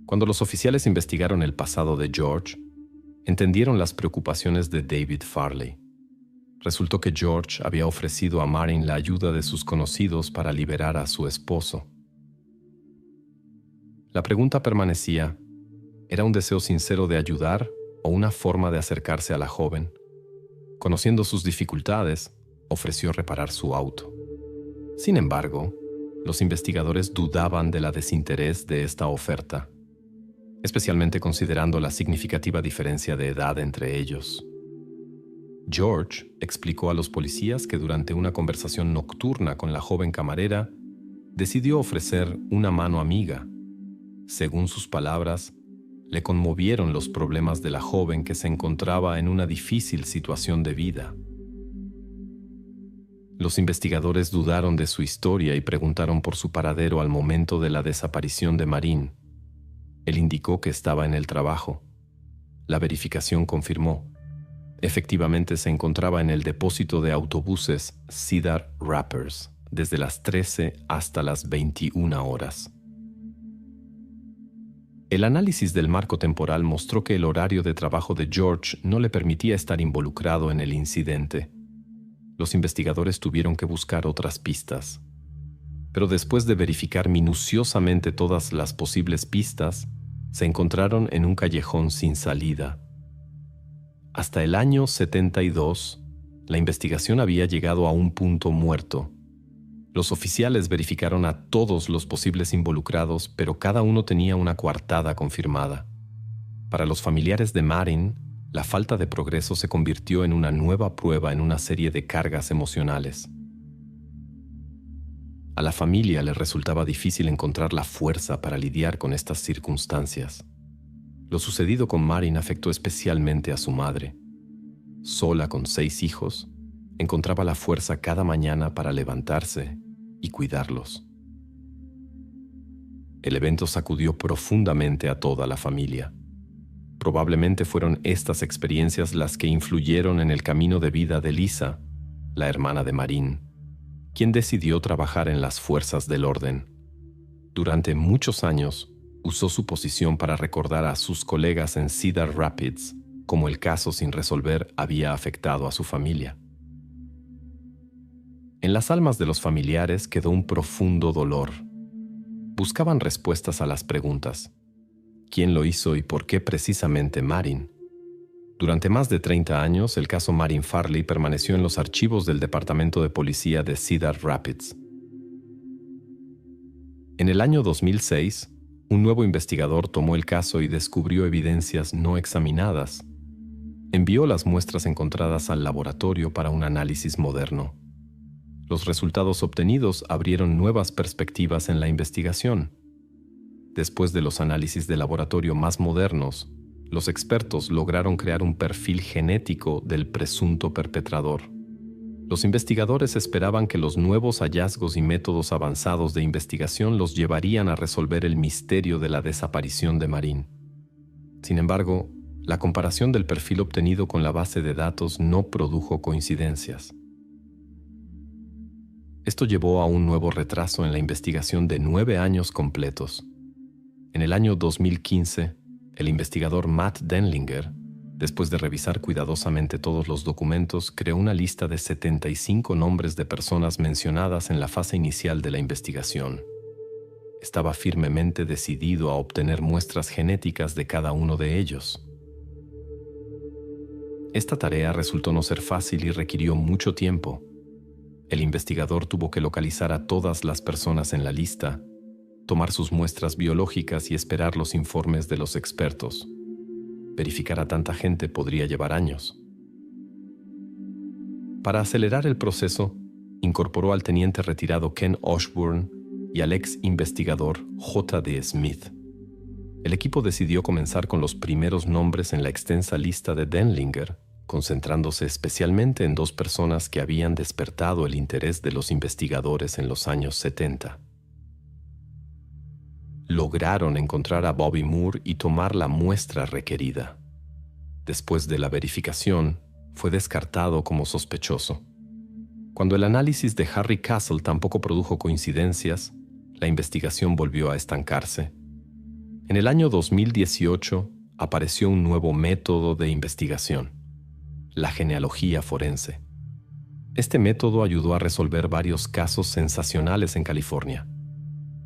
Cuando los oficiales investigaron el pasado de George, entendieron las preocupaciones de David Farley. Resultó que George había ofrecido a Marin la ayuda de sus conocidos para liberar a su esposo. La pregunta permanecía: ¿era un deseo sincero de ayudar o una forma de acercarse a la joven? Conociendo sus dificultades, ofreció reparar su auto. Sin embargo, los investigadores dudaban de la desinterés de esta oferta, especialmente considerando la significativa diferencia de edad entre ellos. George explicó a los policías que durante una conversación nocturna con la joven camarera, decidió ofrecer una mano amiga. Según sus palabras, le conmovieron los problemas de la joven que se encontraba en una difícil situación de vida. Los investigadores dudaron de su historia y preguntaron por su paradero al momento de la desaparición de Marin. Él indicó que estaba en el trabajo. La verificación confirmó. Efectivamente se encontraba en el depósito de autobuses Cedar Rapids desde las 13 hasta las 21 horas. El análisis del marco temporal mostró que el horario de trabajo de George no le permitía estar involucrado en el incidente. Los investigadores tuvieron que buscar otras pistas. Pero después de verificar minuciosamente todas las posibles pistas, se encontraron en un callejón sin salida. Hasta el año 72, la investigación había llegado a un punto muerto. Los oficiales verificaron a todos los posibles involucrados, pero cada uno tenía una coartada confirmada. Para los familiares de Marin, la falta de progreso se convirtió en una nueva prueba en una serie de cargas emocionales. A la familia le resultaba difícil encontrar la fuerza para lidiar con estas circunstancias. Lo sucedido con Marin afectó especialmente a su madre. Sola con 6 hijos, encontraba la fuerza cada mañana para levantarse y cuidarlos. El evento sacudió profundamente a toda la familia. Probablemente fueron estas experiencias las que influyeron en el camino de vida de Lisa, la hermana de Marin, quien decidió trabajar en las fuerzas del orden. Durante muchos años, usó su posición para recordar a sus colegas en Cedar Rapids cómo el caso sin resolver había afectado a su familia. En las almas de los familiares quedó un profundo dolor. Buscaban respuestas a las preguntas: ¿quién lo hizo y por qué precisamente Marin? Durante más de 30 años, el caso Marin Farley permaneció en los archivos del Departamento de Policía de Cedar Rapids. En el año 2006, un nuevo investigador tomó el caso y descubrió evidencias no examinadas. Envió las muestras encontradas al laboratorio para un análisis moderno. Los resultados obtenidos abrieron nuevas perspectivas en la investigación. Después de los análisis de laboratorio más modernos, los expertos lograron crear un perfil genético del presunto perpetrador. Los investigadores esperaban que los nuevos hallazgos y métodos avanzados de investigación los llevarían a resolver el misterio de la desaparición de Marin. Sin embargo, la comparación del perfil obtenido con la base de datos no produjo coincidencias. Esto llevó a un nuevo retraso en la investigación de 9 años completos. En el año 2015, el investigador Matt Denlinger, después de revisar cuidadosamente todos los documentos, creó una lista de 75 nombres de personas mencionadas en la fase inicial de la investigación. Estaba firmemente decidido a obtener muestras genéticas de cada uno de ellos. Esta tarea resultó no ser fácil y requirió mucho tiempo. El investigador tuvo que localizar a todas las personas en la lista, tomar sus muestras biológicas y esperar los informes de los expertos. Verificar a tanta gente podría llevar años. Para acelerar el proceso, incorporó al teniente retirado Ken Osborne y al ex investigador J.D. Smith. El equipo decidió comenzar con los primeros nombres en la extensa lista de Denlinger, concentrándose especialmente en 2 personas que habían despertado el interés de los investigadores en los años 70. Lograron encontrar a Bobby Moore y tomar la muestra requerida. Después de la verificación, fue descartado como sospechoso. Cuando el análisis de Harry Castle tampoco produjo coincidencias, la investigación volvió a estancarse. En el año 2018 apareció un nuevo método de investigación: la genealogía forense. Este método ayudó a resolver varios casos sensacionales en California.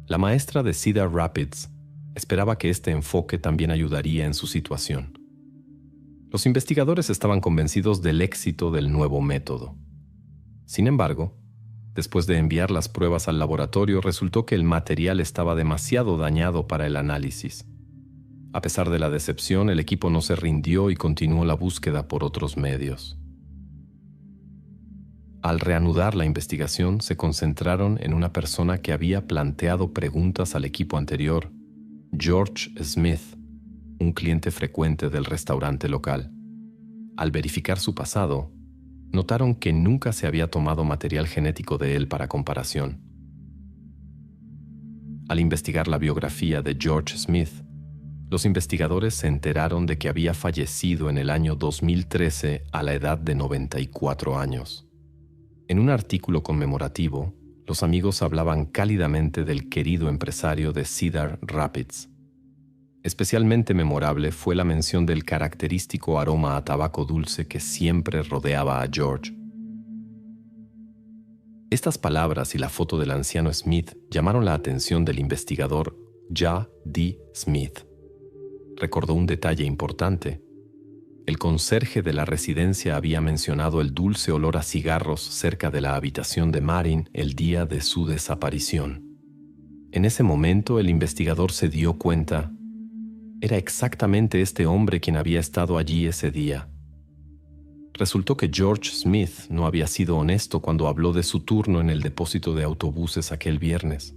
La maestra de Cedar Rapids esperaba que este enfoque también ayudaría en su situación. Los investigadores estaban convencidos del éxito del nuevo método. Sin embargo, después de enviar las pruebas al laboratorio, resultó que el material estaba demasiado dañado para el análisis. A pesar de la decepción, el equipo no se rindió y continuó la búsqueda por otros medios. Al reanudar la investigación, se concentraron en una persona que había planteado preguntas al equipo anterior, George Smith, un cliente frecuente del restaurante local. Al verificar su pasado, notaron que nunca se había tomado material genético de él para comparación. Al investigar la biografía de George Smith, los investigadores se enteraron de que había fallecido en el año 2013 a la edad de 94 años. En un artículo conmemorativo, los amigos hablaban cálidamente del querido empresario de Cedar Rapids. Especialmente memorable fue la mención del característico aroma a tabaco dulce que siempre rodeaba a George. Estas palabras y la foto del anciano Smith llamaron la atención del investigador J.D. Smith. Recordó un detalle importante. El conserje de la residencia había mencionado el dulce olor a cigarros cerca de la habitación de Marin el día de su desaparición. En ese momento, el investigador se dio cuenta. Era exactamente este hombre quien había estado allí ese día. Resultó que George Smith no había sido honesto cuando habló de su turno en el depósito de autobuses aquel viernes.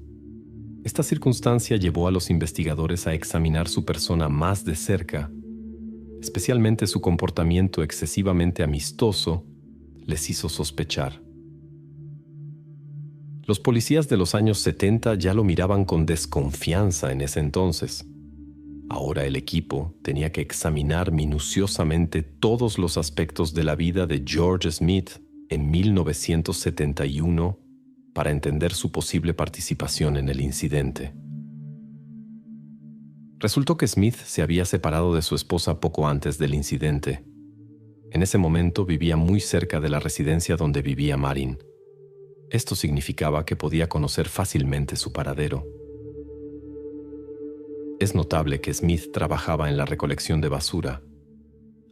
Esta circunstancia llevó a los investigadores a examinar su persona más de cerca. Especialmente su comportamiento excesivamente amistoso les hizo sospechar. Los policías de los años 70 ya lo miraban con desconfianza en ese entonces. Ahora el equipo tenía que examinar minuciosamente todos los aspectos de la vida de George Smith en 1971 para entender su posible participación en el incidente. Resultó que Smith se había separado de su esposa poco antes del incidente. En ese momento vivía muy cerca de la residencia donde vivía Marin. Esto significaba que podía conocer fácilmente su paradero. Es notable que Smith trabajaba en la recolección de basura.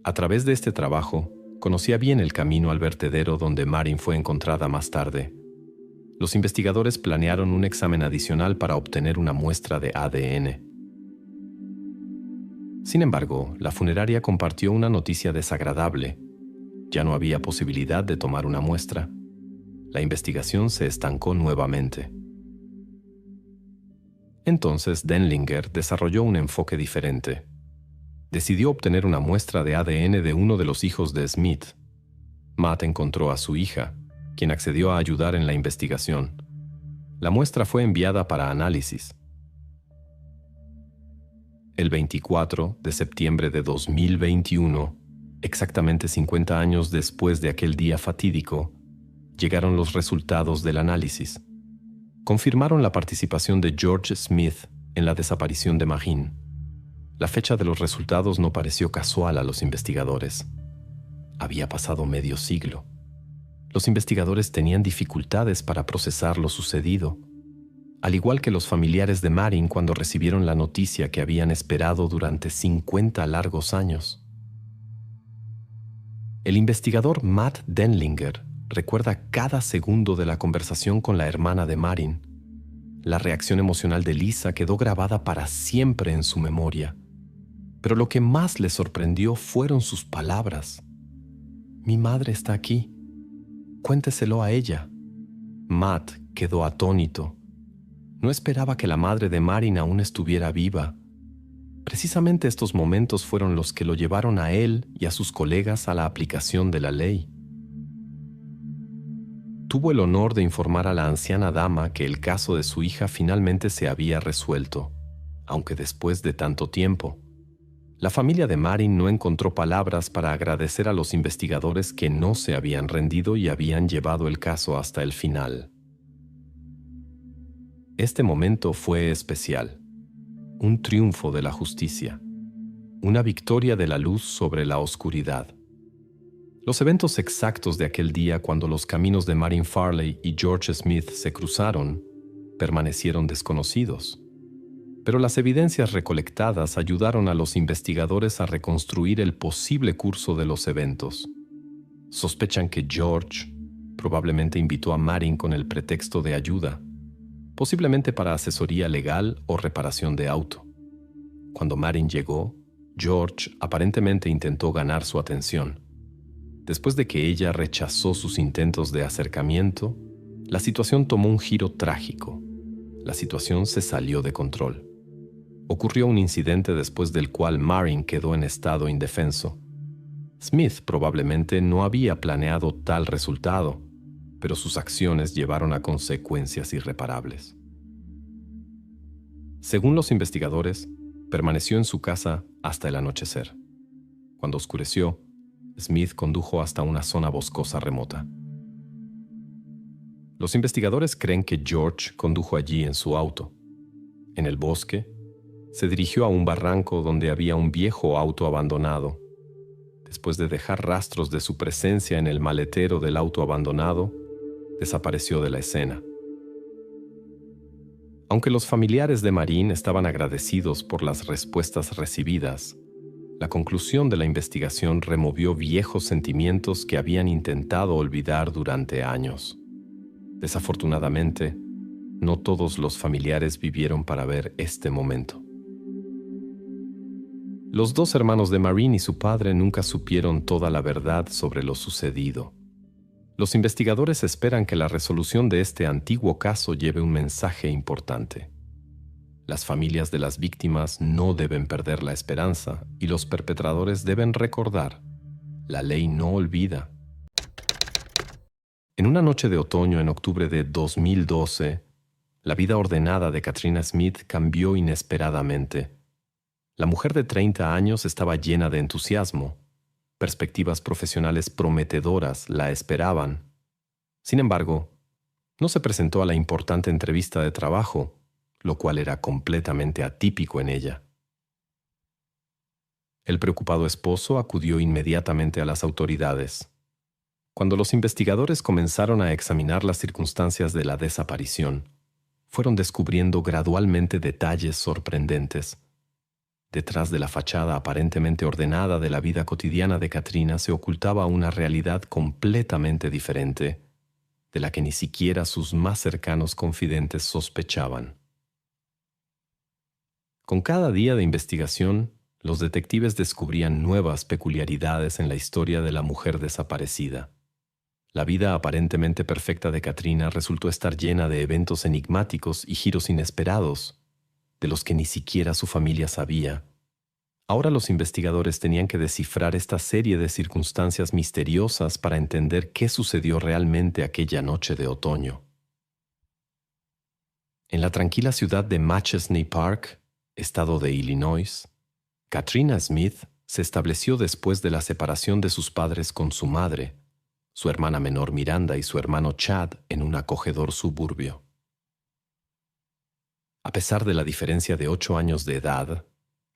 A través de este trabajo, conocía bien el camino al vertedero donde Marin fue encontrada más tarde. Los investigadores planearon un examen adicional para obtener una muestra de ADN. Sin embargo, la funeraria compartió una noticia desagradable. Ya no había posibilidad de tomar una muestra. La investigación se estancó nuevamente. Entonces Denlinger desarrolló un enfoque diferente. Decidió obtener una muestra de ADN de uno de los hijos de Smith. Matt encontró a su hija, quien accedió a ayudar en la investigación. La muestra fue enviada para análisis. El 24 de septiembre de 2021, exactamente 50 años después de aquel día fatídico, llegaron los resultados del análisis. Confirmaron la participación de George Smith en la desaparición de Marin. La fecha de los resultados no pareció casual a los investigadores. Había pasado medio siglo. Los investigadores tenían dificultades para procesar lo sucedido, al igual que los familiares de Marin cuando recibieron la noticia que habían esperado durante 50 largos años. El investigador Matt Denlinger recuerda cada segundo de la conversación con la hermana de Marin. La reacción emocional de Lisa quedó grabada para siempre en su memoria. Pero lo que más le sorprendió fueron sus palabras. «Mi madre está aquí. Cuénteselo a ella». Matt quedó atónito. No esperaba que la madre de Marin aún estuviera viva. Precisamente estos momentos fueron los que lo llevaron a él y a sus colegas a la aplicación de la ley. Tuvo el honor de informar a la anciana dama que el caso de su hija finalmente se había resuelto, aunque después de tanto tiempo. La familia de Marin no encontró palabras para agradecer a los investigadores que no se habían rendido y habían llevado el caso hasta el final. Este momento fue especial, un triunfo de la justicia, una victoria de la luz sobre la oscuridad. Los eventos exactos de aquel día cuando los caminos de Marin Farley y George Smith se cruzaron permanecieron desconocidos, pero las evidencias recolectadas ayudaron a los investigadores a reconstruir el posible curso de los eventos. Sospechan que George probablemente invitó a Marin con el pretexto de ayuda, posiblemente para asesoría legal o reparación de auto. Cuando Marin llegó, George aparentemente intentó ganar su atención. Después de que ella rechazó sus intentos de acercamiento, la situación tomó un giro trágico. La situación se salió de control. Ocurrió un incidente después del cual Marin quedó en estado indefenso. Smith probablemente no había planeado tal resultado, pero sus acciones llevaron a consecuencias irreparables. Según los investigadores, permaneció en su casa hasta el anochecer. Cuando oscureció, Smith condujo hasta una zona boscosa remota. Los investigadores creen que George condujo allí en su auto. En el bosque, se dirigió a un barranco donde había un viejo auto abandonado. Después de dejar rastros de su presencia en el maletero del auto abandonado, desapareció de la escena. Aunque los familiares de Marin estaban agradecidos por las respuestas recibidas, la conclusión de la investigación removió viejos sentimientos que habían intentado olvidar durante años. Desafortunadamente, no todos los familiares vivieron para ver este momento. Los dos hermanos de Maureen y su padre nunca supieron toda la verdad sobre lo sucedido. Los investigadores esperan que la resolución de este antiguo caso lleve un mensaje importante. Las familias de las víctimas no deben perder la esperanza y los perpetradores deben recordar: la ley no olvida. En una noche de otoño en octubre de 2012, la vida ordenada de Katrina Smith cambió inesperadamente. La mujer de 30 años estaba llena de entusiasmo. Perspectivas profesionales prometedoras la esperaban. Sin embargo, no se presentó a la importante entrevista de trabajo, lo cual era completamente atípico en ella. El preocupado esposo acudió inmediatamente a las autoridades. Cuando los investigadores comenzaron a examinar las circunstancias de la desaparición, fueron descubriendo gradualmente detalles sorprendentes. Detrás de la fachada aparentemente ordenada de la vida cotidiana de Katrina se ocultaba una realidad completamente diferente, de la que ni siquiera sus más cercanos confidentes sospechaban. Con cada día de investigación, los detectives descubrían nuevas peculiaridades en la historia de la mujer desaparecida. La vida aparentemente perfecta de Katrina resultó estar llena de eventos enigmáticos y giros inesperados, de los que ni siquiera su familia sabía. Ahora los investigadores tenían que descifrar esta serie de circunstancias misteriosas para entender qué sucedió realmente aquella noche de otoño. En la tranquila ciudad de Machesney Park, estado de Illinois, Katrina Smith se estableció después de la separación de sus padres con su madre, su hermana menor Miranda y su hermano Chad en un acogedor suburbio. A pesar de la diferencia de 8 años de edad,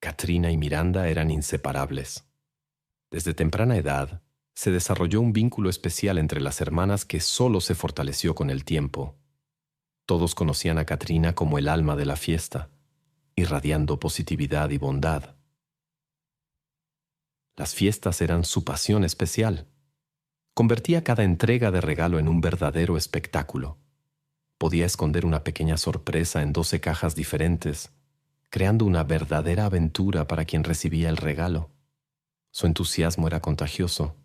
Katrina y Miranda eran inseparables. Desde temprana edad, se desarrolló un vínculo especial entre las hermanas que solo se fortaleció con el tiempo. Todos conocían a Katrina como el alma de la fiesta, irradiando positividad y bondad. Las fiestas eran su pasión especial. Convertía cada entrega de regalo en un verdadero espectáculo. Podía esconder una pequeña sorpresa en 12 cajas diferentes, creando una verdadera aventura para quien recibía el regalo. Su entusiasmo era contagioso.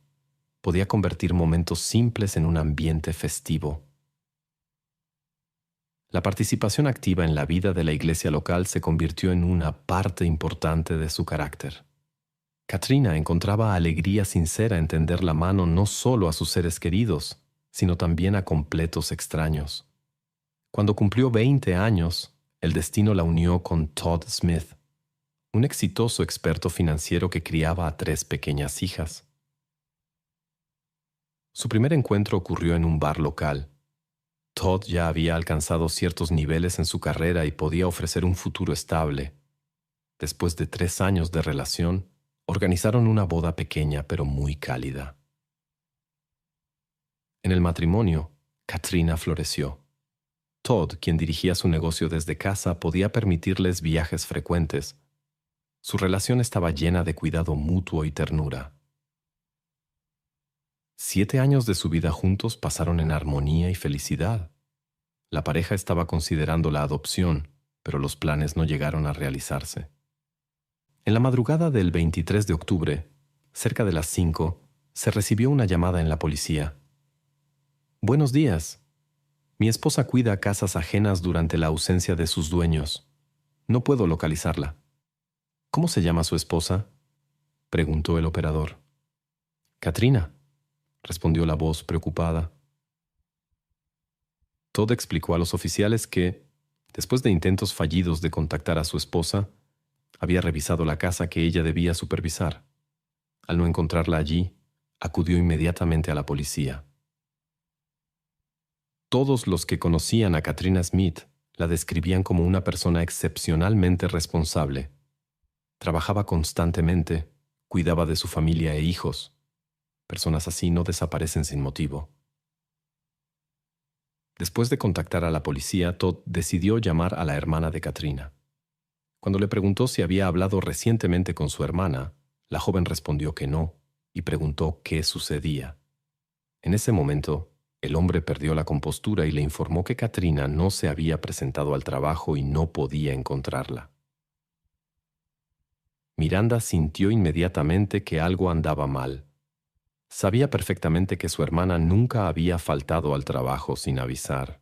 Podía convertir momentos simples en un ambiente festivo. La participación activa en la vida de la iglesia local se convirtió en una parte importante de su carácter. Katrina encontraba alegría sincera en tender la mano no solo a sus seres queridos, sino también a completos extraños. Cuando cumplió 20 años, el destino la unió con Todd Smith, un exitoso experto financiero que criaba a 3 pequeñas hijas. Su primer encuentro ocurrió en un bar local. Todd ya había alcanzado ciertos niveles en su carrera y podía ofrecer un futuro estable. Después de 3 años de relación, organizaron una boda pequeña pero muy cálida. En el matrimonio, Katrina floreció. Todd, quien dirigía su negocio desde casa, podía permitirles viajes frecuentes. Su relación estaba llena de cuidado mutuo y ternura. 7 años de su vida juntos pasaron en armonía y felicidad. La pareja estaba considerando la adopción, pero los planes no llegaron a realizarse. En la madrugada del 23 de octubre, cerca de las 5, se recibió una llamada en la policía. «Buenos días. Mi esposa cuida casas ajenas durante la ausencia de sus dueños. No puedo localizarla». «¿Cómo se llama su esposa?», preguntó el operador. «Katrina», respondió la voz preocupada. Todd explicó a los oficiales que, después de intentos fallidos de contactar a su esposa, había revisado la casa que ella debía supervisar. Al no encontrarla allí, acudió inmediatamente a la policía. Todos los que conocían a Katrina Smith la describían como una persona excepcionalmente responsable. Trabajaba constantemente, cuidaba de su familia e hijos. Personas así no desaparecen sin motivo. Después de contactar a la policía, Todd decidió llamar a la hermana de Katrina. Cuando le preguntó si había hablado recientemente con su hermana, la joven respondió que no y preguntó qué sucedía. En ese momento, el hombre perdió la compostura y le informó que Katrina no se había presentado al trabajo y no podía encontrarla. Miranda sintió inmediatamente que algo andaba mal. Sabía perfectamente que su hermana nunca había faltado al trabajo sin avisar.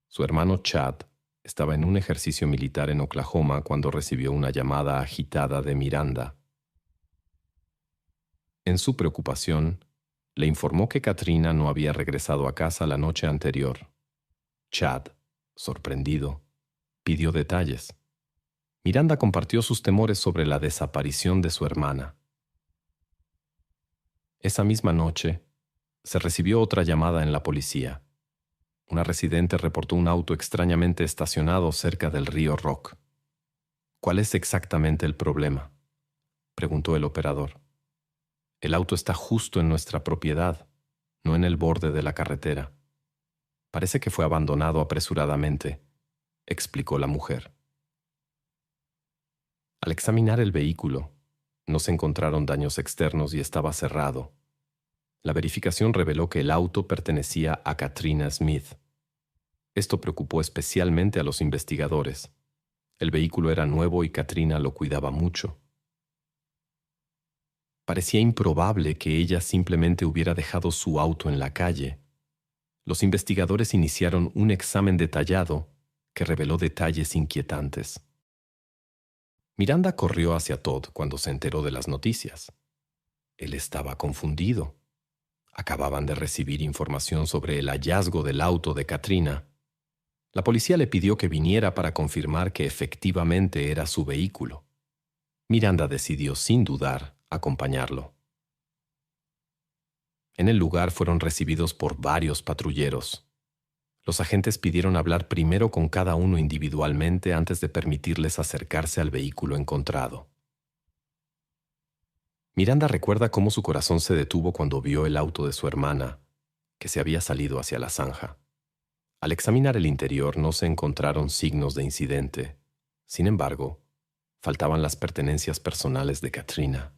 Su hermano Chad estaba en un ejercicio militar en Oklahoma cuando recibió una llamada agitada de Miranda. En su preocupación, le informó que Katrina no había regresado a casa la noche anterior. Chad, sorprendido, pidió detalles. Miranda compartió sus temores sobre la desaparición de su hermana. Esa misma noche, se recibió otra llamada en la policía. Una residente reportó un auto extrañamente estacionado cerca del río Rock. ¿Cuál es exactamente el problema?, preguntó el operador. El auto está justo en nuestra propiedad, no en el borde de la carretera. Parece que fue abandonado apresuradamente, explicó la mujer. Al examinar el vehículo, no se encontraron daños externos y estaba cerrado. La verificación reveló que el auto pertenecía a Katrina Smith. Esto preocupó especialmente a los investigadores. El vehículo era nuevo y Katrina lo cuidaba mucho. Parecía improbable que ella simplemente hubiera dejado su auto en la calle. Los investigadores iniciaron un examen detallado que reveló detalles inquietantes. Miranda corrió hacia Todd cuando se enteró de las noticias. Él estaba confundido. Acababan de recibir información sobre el hallazgo del auto de Katrina. La policía le pidió que viniera para confirmar que efectivamente era su vehículo. Miranda decidió, sin dudar, acompañarlo. En el lugar fueron recibidos por varios patrulleros. Los agentes pidieron hablar primero con cada uno individualmente antes de permitirles acercarse al vehículo encontrado. Miranda recuerda cómo su corazón se detuvo cuando vio el auto de su hermana, que se había salido hacia la zanja. Al examinar el interior no se encontraron signos de incidente. Sin embargo, faltaban las pertenencias personales de Katrina.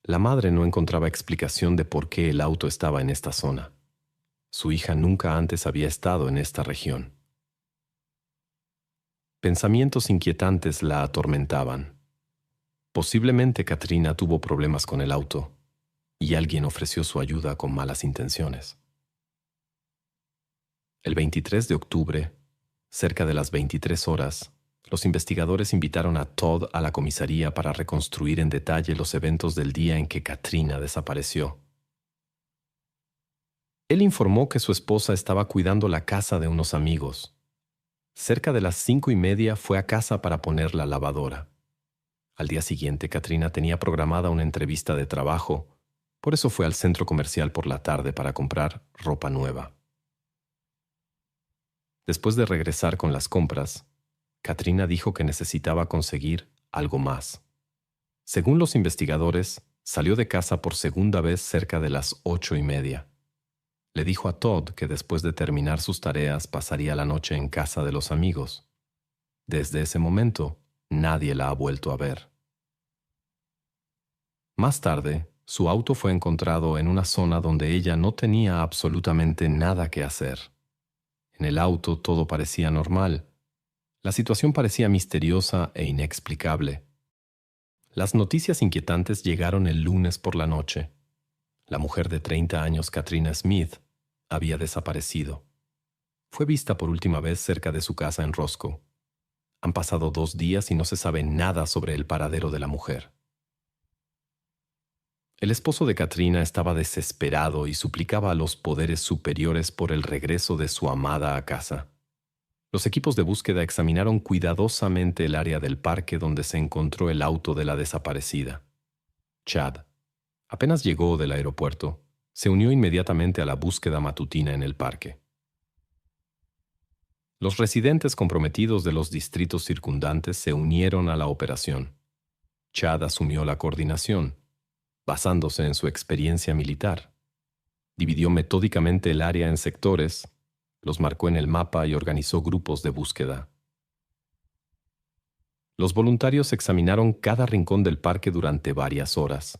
La madre no encontraba explicación de por qué el auto estaba en esta zona. Su hija nunca antes había estado en esta región. Pensamientos inquietantes la atormentaban. Posiblemente Katrina tuvo problemas con el auto y alguien ofreció su ayuda con malas intenciones. El 23 de octubre, cerca de las 23 horas, los investigadores invitaron a Todd a la comisaría para reconstruir en detalle los eventos del día en que Katrina desapareció. Él informó que su esposa estaba cuidando la casa de unos amigos. Cerca de las 5:30 fue a casa para poner la lavadora. Al día siguiente, Katrina tenía programada una entrevista de trabajo, por eso fue al centro comercial por la tarde para comprar ropa nueva. Después de regresar con las compras, Katrina dijo que necesitaba conseguir algo más. Según los investigadores, salió de casa por segunda vez cerca de las 8:30. Le dijo a Todd que después de terminar sus tareas pasaría la noche en casa de los amigos. Desde ese momento, nadie la ha vuelto a ver. Más tarde, su auto fue encontrado en una zona donde ella no tenía absolutamente nada que hacer. En el auto todo parecía normal. La situación parecía misteriosa e inexplicable. Las noticias inquietantes llegaron el lunes por la noche. La mujer de 30 años, Katrina Smith, había desaparecido. Fue vista por última vez cerca de su casa en Roscoe. Han pasado 2 días y no se sabe nada sobre el paradero de la mujer. El esposo de Katrina estaba desesperado y suplicaba a los poderes superiores por el regreso de su amada a casa. Los equipos de búsqueda examinaron cuidadosamente el área del parque donde se encontró el auto de la desaparecida. Chad, apenas llegó del aeropuerto, se unió inmediatamente a la búsqueda matutina en el parque. Los residentes comprometidos de los distritos circundantes se unieron a la operación. Chad asumió la coordinación, basándose en su experiencia militar. Dividió metódicamente el área en sectores, los marcó en el mapa y organizó grupos de búsqueda. Los voluntarios examinaron cada rincón del parque durante varias horas.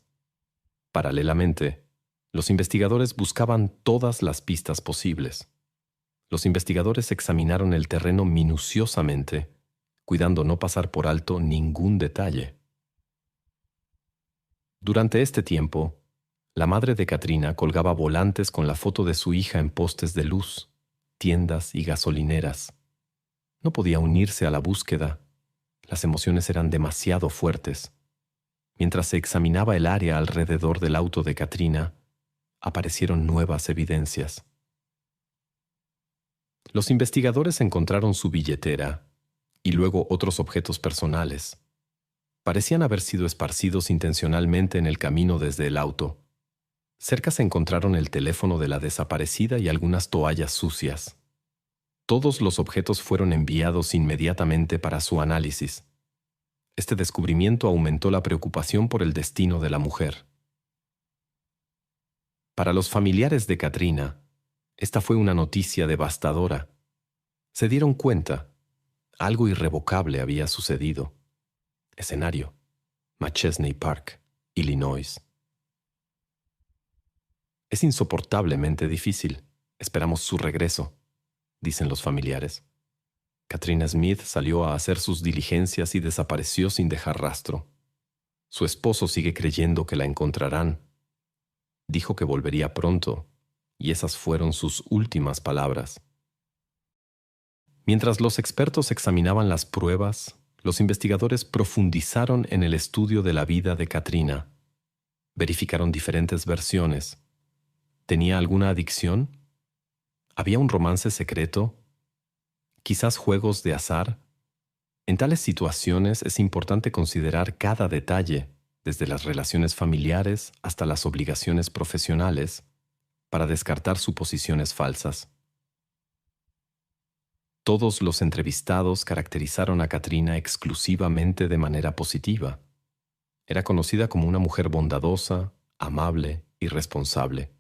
Paralelamente, los investigadores buscaban todas las pistas posibles. Los investigadores examinaron el terreno minuciosamente, cuidando no pasar por alto ningún detalle. Durante este tiempo, la madre de Katrina colgaba volantes con la foto de su hija en postes de luz, tiendas y gasolineras. No podía unirse a la búsqueda. Las emociones eran demasiado fuertes. Mientras se examinaba el área alrededor del auto de Katrina, aparecieron nuevas evidencias. Los investigadores encontraron su billetera y luego otros objetos personales. Parecían haber sido esparcidos intencionalmente en el camino desde el auto. Cerca se encontraron el teléfono de la desaparecida y algunas toallas sucias. Todos los objetos fueron enviados inmediatamente para su análisis. Este descubrimiento aumentó la preocupación por el destino de la mujer. Para los familiares de Katrina, esta fue una noticia devastadora. Se dieron cuenta, algo irrevocable había sucedido. Escenario: Machesney Park, Illinois. Es insoportablemente difícil. Esperamos su regreso, dicen los familiares. Katrina Smith salió a hacer sus diligencias y desapareció sin dejar rastro. Su esposo sigue creyendo que la encontrarán. Dijo que volvería pronto, y esas fueron sus últimas palabras. Mientras los expertos examinaban las pruebas, los investigadores profundizaron en el estudio de la vida de Katrina. Verificaron diferentes versiones. ¿Tenía alguna adicción? ¿Había un romance secreto? ¿Quizás juegos de azar? En tales situaciones es importante considerar cada detalle, desde las relaciones familiares hasta las obligaciones profesionales, para descartar suposiciones falsas. Todos los entrevistados caracterizaron a Katrina exclusivamente de manera positiva. Era conocida como una mujer bondadosa, amable y responsable,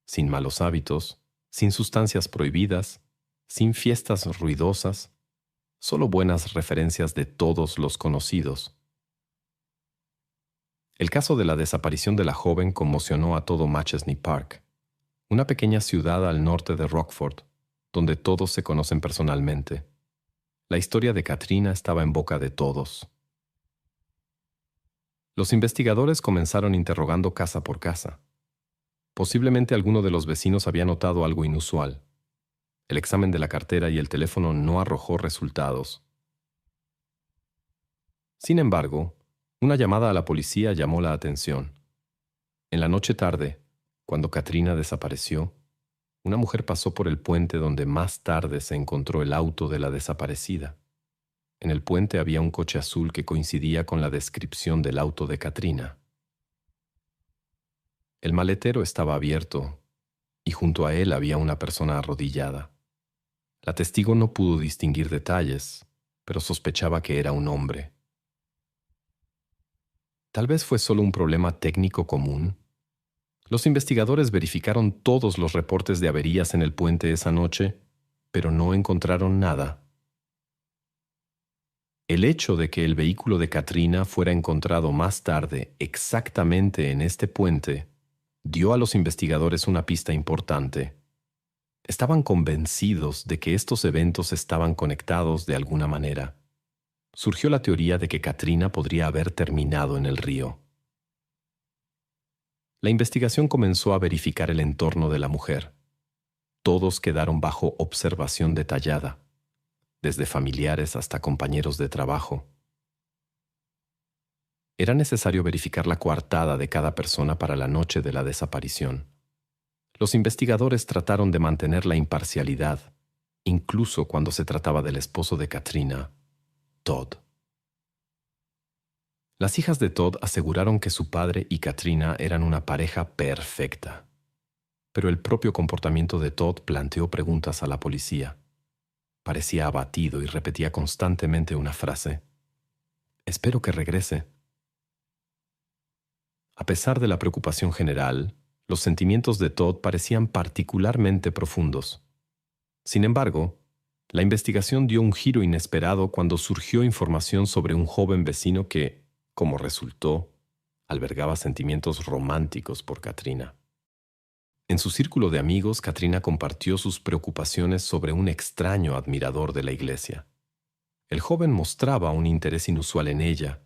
sin malos hábitos, sin sustancias prohibidas, sin fiestas ruidosas, solo buenas referencias de todos los conocidos. El caso de la desaparición de la joven conmocionó a todo Machesney Park, una pequeña ciudad al norte de Rockford, donde todos se conocen personalmente. La historia de Katrina estaba en boca de todos. Los investigadores comenzaron interrogando casa por casa. Posiblemente alguno de los vecinos había notado algo inusual. El examen de la cartera y el teléfono no arrojó resultados. Sin embargo, una llamada a la policía llamó la atención. En la noche tarde, cuando Katrina desapareció, una mujer pasó por el puente donde más tarde se encontró el auto de la desaparecida. En el puente había un coche azul que coincidía con la descripción del auto de Katrina. El maletero estaba abierto y junto a él había una persona arrodillada. La testigo no pudo distinguir detalles, pero sospechaba que era un hombre. Tal vez fue solo un problema técnico común. Los investigadores verificaron todos los reportes de averías en el puente esa noche, pero no encontraron nada. El hecho de que el vehículo de Katrina fuera encontrado más tarde exactamente en este puente dio a los investigadores una pista importante. Estaban convencidos de que estos eventos estaban conectados de alguna manera. Surgió la teoría de que Katrina podría haber terminado en el río. La investigación comenzó a verificar el entorno de la mujer. Todos quedaron bajo observación detallada, desde familiares hasta compañeros de trabajo. Era necesario verificar la coartada de cada persona para la noche de la desaparición. Los investigadores trataron de mantener la imparcialidad, incluso cuando se trataba del esposo de Katrina, Todd. Las hijas de Todd aseguraron que su padre y Katrina eran una pareja perfecta. Pero el propio comportamiento de Todd planteó preguntas a la policía. Parecía abatido y repetía constantemente una frase: «Espero que regrese». A pesar de la preocupación general, los sentimientos de Todd parecían particularmente profundos. Sin embargo, la investigación dio un giro inesperado cuando surgió información sobre un joven vecino que, como resultó, albergaba sentimientos románticos por Katrina. En su círculo de amigos, Katrina compartió sus preocupaciones sobre un extraño admirador de la iglesia. El joven mostraba un interés inusual en ella,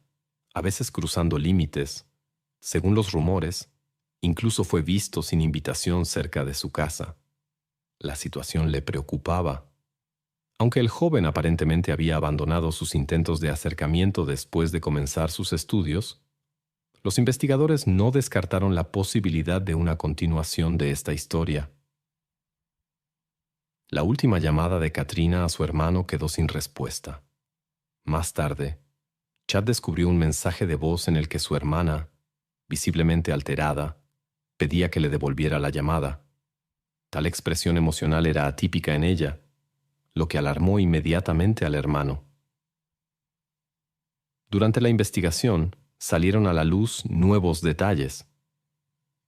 a veces cruzando límites, Según los rumores, incluso fue visto sin invitación cerca de su casa. La situación le preocupaba. Aunque el joven aparentemente había abandonado sus intentos de acercamiento después de comenzar sus estudios, los investigadores no descartaron la posibilidad de una continuación de esta historia. La última llamada de Katrina a su hermano quedó sin respuesta. Más tarde, Chad descubrió un mensaje de voz en el que su hermana, visiblemente alterada, pedía que le devolviera la llamada. Tal expresión emocional era atípica en ella, lo que alarmó inmediatamente al hermano. Durante la investigación, salieron a la luz nuevos detalles.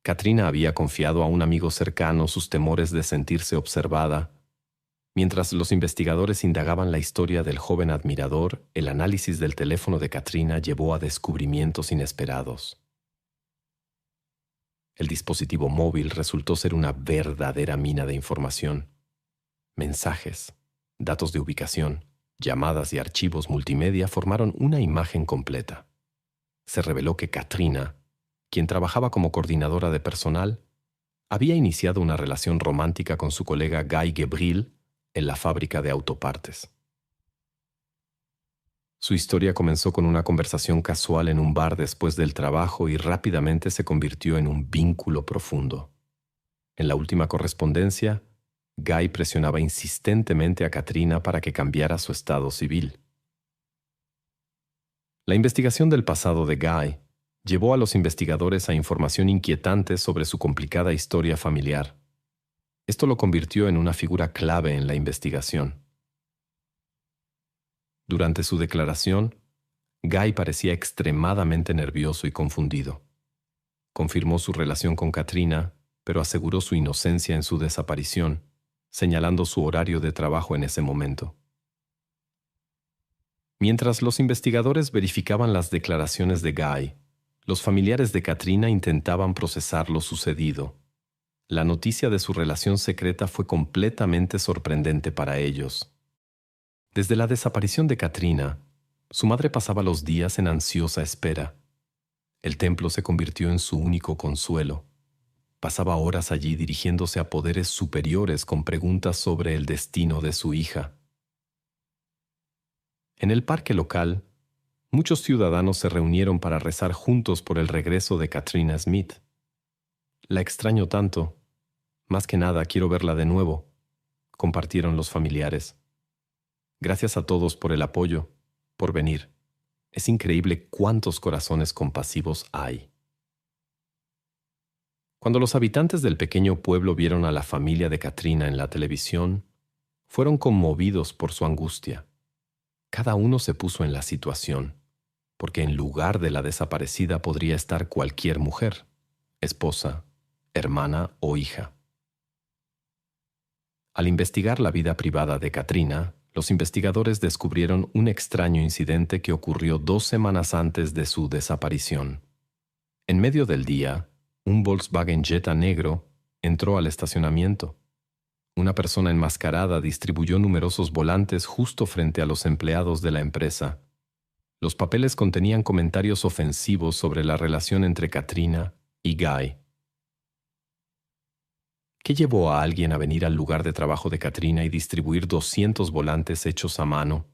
Katrina había confiado a un amigo cercano sus temores de sentirse observada. Mientras los investigadores indagaban la historia del joven admirador, el análisis del teléfono de Katrina llevó a descubrimientos inesperados. El dispositivo móvil resultó ser una verdadera mina de información. Mensajes, datos de ubicación, llamadas y archivos multimedia formaron una imagen completa. Se reveló que Katrina, quien trabajaba como coordinadora de personal, había iniciado una relación romántica con su colega Guy Gebril en la fábrica de autopartes. Su historia comenzó con una conversación casual en un bar después del trabajo y rápidamente se convirtió en un vínculo profundo. En la última correspondencia, Guy presionaba insistentemente a Katrina para que cambiara su estado civil. La investigación del pasado de Guy llevó a los investigadores a información inquietante sobre su complicada historia familiar. Esto lo convirtió en una figura clave en la investigación. Durante su declaración, Guy parecía extremadamente nervioso y confundido. Confirmó su relación con Katrina, pero aseguró su inocencia en su desaparición, señalando su horario de trabajo en ese momento. Mientras los investigadores verificaban las declaraciones de Guy, los familiares de Katrina intentaban procesar lo sucedido. La noticia de su relación secreta fue completamente sorprendente para ellos. Desde la desaparición de Katrina, su madre pasaba los días en ansiosa espera. El templo se convirtió en su único consuelo. Pasaba horas allí dirigiéndose a poderes superiores con preguntas sobre el destino de su hija. En el parque local, muchos ciudadanos se reunieron para rezar juntos por el regreso de Katrina Smith. La extraño tanto. Más que nada quiero verla de nuevo, compartieron los familiares. Gracias a todos por el apoyo, por venir. Es increíble cuántos corazones compasivos hay. Cuando los habitantes del pequeño pueblo vieron a la familia de Katrina en la televisión, fueron conmovidos por su angustia. Cada uno se puso en la situación, porque en lugar de la desaparecida podría estar cualquier mujer, esposa, hermana o hija. Al investigar la vida privada de Katrina, los investigadores descubrieron un extraño incidente que ocurrió 2 semanas antes de su desaparición. En medio del día, un Volkswagen Jetta negro entró al estacionamiento. Una persona enmascarada distribuyó numerosos volantes justo frente a los empleados de la empresa. Los papeles contenían comentarios ofensivos sobre la relación entre Katrina y Guy. ¿Qué llevó a alguien a venir al lugar de trabajo de Katrina y distribuir 200 volantes hechos a mano?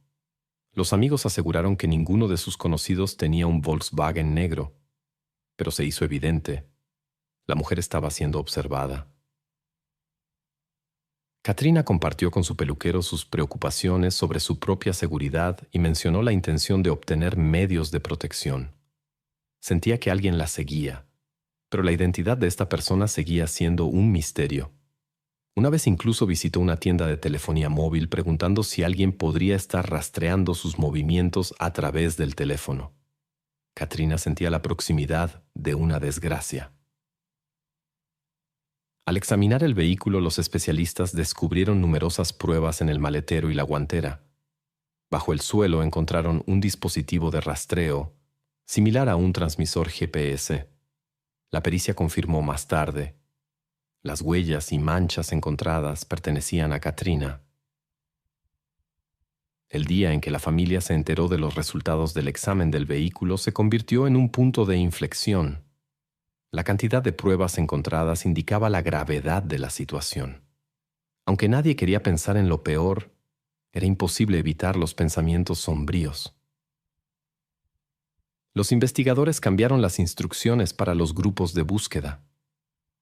Los amigos aseguraron que ninguno de sus conocidos tenía un Volkswagen negro, pero se hizo evidente. La mujer estaba siendo observada. Katrina compartió con su peluquero sus preocupaciones sobre su propia seguridad y mencionó la intención de obtener medios de protección. Sentía que alguien la seguía, pero la identidad de esta persona seguía siendo un misterio. Una vez incluso visitó una tienda de telefonía móvil preguntando si alguien podría estar rastreando sus movimientos a través del teléfono. Katrina sentía la proximidad de una desgracia. Al examinar el vehículo, los especialistas descubrieron numerosas pruebas en el maletero y la guantera. Bajo el suelo encontraron un dispositivo de rastreo, similar a un transmisor GPS. La pericia confirmó más tarde. Las huellas y manchas encontradas pertenecían a Katrina. El día en que la familia se enteró de los resultados del examen del vehículo se convirtió en un punto de inflexión. La cantidad de pruebas encontradas indicaba la gravedad de la situación. Aunque nadie quería pensar en lo peor, era imposible evitar los pensamientos sombríos. Los investigadores cambiaron las instrucciones para los grupos de búsqueda.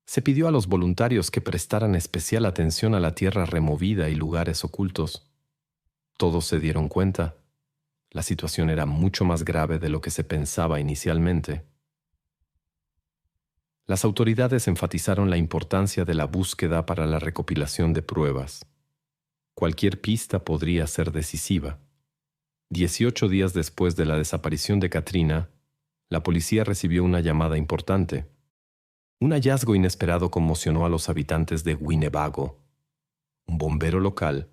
Se pidió a los voluntarios que prestaran especial atención a la tierra removida y lugares ocultos. Todos se dieron cuenta. La situación era mucho más grave de lo que se pensaba inicialmente. Las autoridades enfatizaron la importancia de la búsqueda para la recopilación de pruebas. Cualquier pista podría ser decisiva. 18 días después de la desaparición de Katrina, la policía recibió una llamada importante. Un hallazgo inesperado conmocionó a los habitantes de Winnebago. Un bombero local,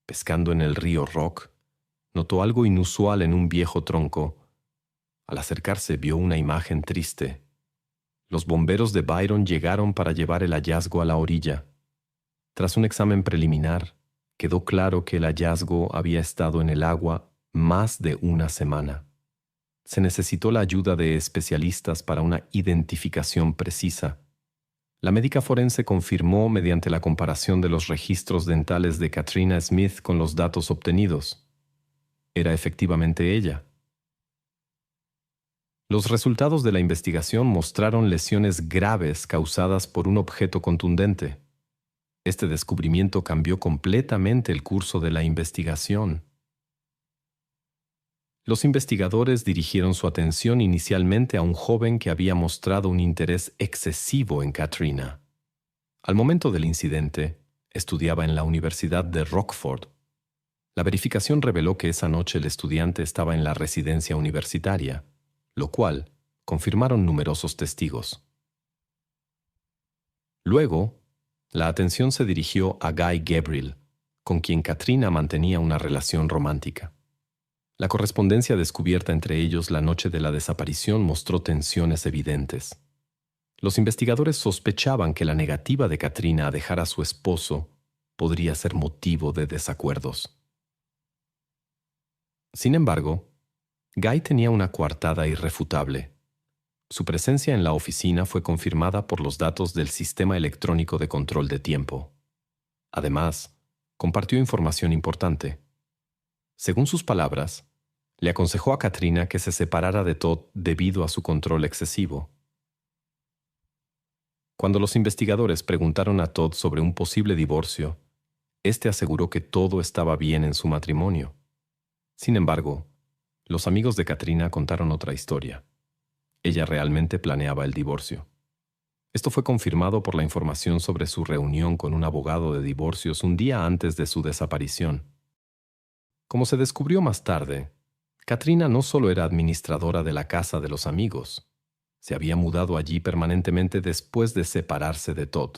pescando en el río Rock, notó algo inusual en un viejo tronco. Al acercarse vio una imagen triste. Los bomberos de Byron llegaron para llevar el hallazgo a la orilla. Tras un examen preliminar, quedó claro que el hallazgo había estado en el agua más de una semana. Se necesitó la ayuda de especialistas para una identificación precisa. La médica forense confirmó mediante la comparación de los registros dentales de Katrina Smith con los datos obtenidos. Era efectivamente ella. Los resultados de la investigación mostraron lesiones graves causadas por un objeto contundente. Este descubrimiento cambió completamente el curso de la investigación. Los investigadores dirigieron su atención inicialmente a un joven que había mostrado un interés excesivo en Katrina. Al momento del incidente, estudiaba en la Universidad de Rockford. La verificación reveló que esa noche el estudiante estaba en la residencia universitaria, lo cual confirmaron numerosos testigos. Luego, la atención se dirigió a Guy Gabriel, con quien Katrina mantenía una relación romántica. La correspondencia descubierta entre ellos la noche de la desaparición mostró tensiones evidentes. Los investigadores sospechaban que la negativa de Katrina a dejar a su esposo podría ser motivo de desacuerdos. Sin embargo, Guy tenía una coartada irrefutable. Su presencia en la oficina fue confirmada por los datos del sistema electrónico de control de tiempo. Además, compartió información importante. Según sus palabras, le aconsejó a Katrina que se separara de Todd debido a su control excesivo. Cuando los investigadores preguntaron a Todd sobre un posible divorcio, este aseguró que todo estaba bien en su matrimonio. Sin embargo, los amigos de Katrina contaron otra historia. Ella realmente planeaba el divorcio. Esto fue confirmado por la información sobre su reunión con un abogado de divorcios un día antes de su desaparición. Como se descubrió más tarde, Katrina no solo era administradora de la casa de los amigos, se había mudado allí permanentemente después de separarse de Todd.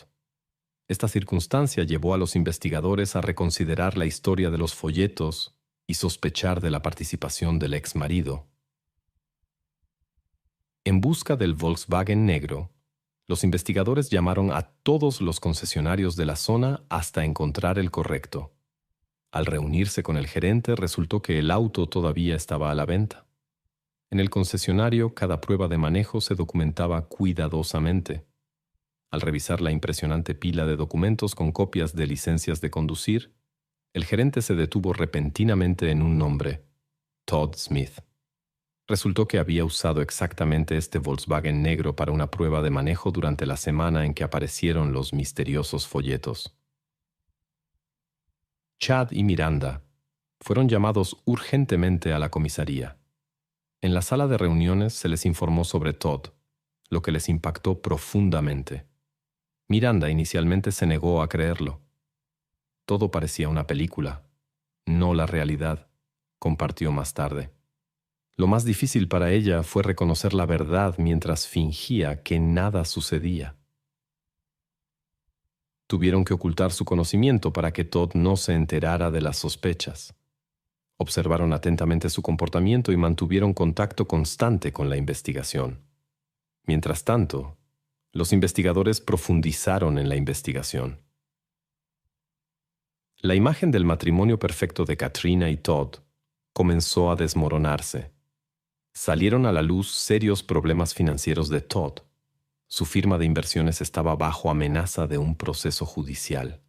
Esta circunstancia llevó a los investigadores a reconsiderar la historia de los folletos y sospechar de la participación del ex marido. En busca del Volkswagen negro, los investigadores llamaron a todos los concesionarios de la zona hasta encontrar el correcto. Al reunirse con el gerente, resultó que el auto todavía estaba a la venta. En el concesionario, cada prueba de manejo se documentaba cuidadosamente. Al revisar la impresionante pila de documentos con copias de licencias de conducir, el gerente se detuvo repentinamente en un nombre: Todd Smith. Resultó que había usado exactamente este Volkswagen negro para una prueba de manejo durante la semana en que aparecieron los misteriosos folletos. Chad y Miranda fueron llamados urgentemente a la comisaría. En la sala de reuniones se les informó sobre Todd, lo que les impactó profundamente. Miranda inicialmente se negó a creerlo. Todo parecía una película, no la realidad, compartió más tarde. Lo más difícil para ella fue reconocer la verdad mientras fingía que nada sucedía. Tuvieron que ocultar su conocimiento para que Todd no se enterara de las sospechas. Observaron atentamente su comportamiento y mantuvieron contacto constante con la investigación. Mientras tanto, los investigadores profundizaron en la investigación. La imagen del matrimonio perfecto de Katrina y Todd comenzó a desmoronarse. Salieron a la luz serios problemas financieros de Todd. Su firma de inversiones estaba bajo amenaza de un proceso judicial.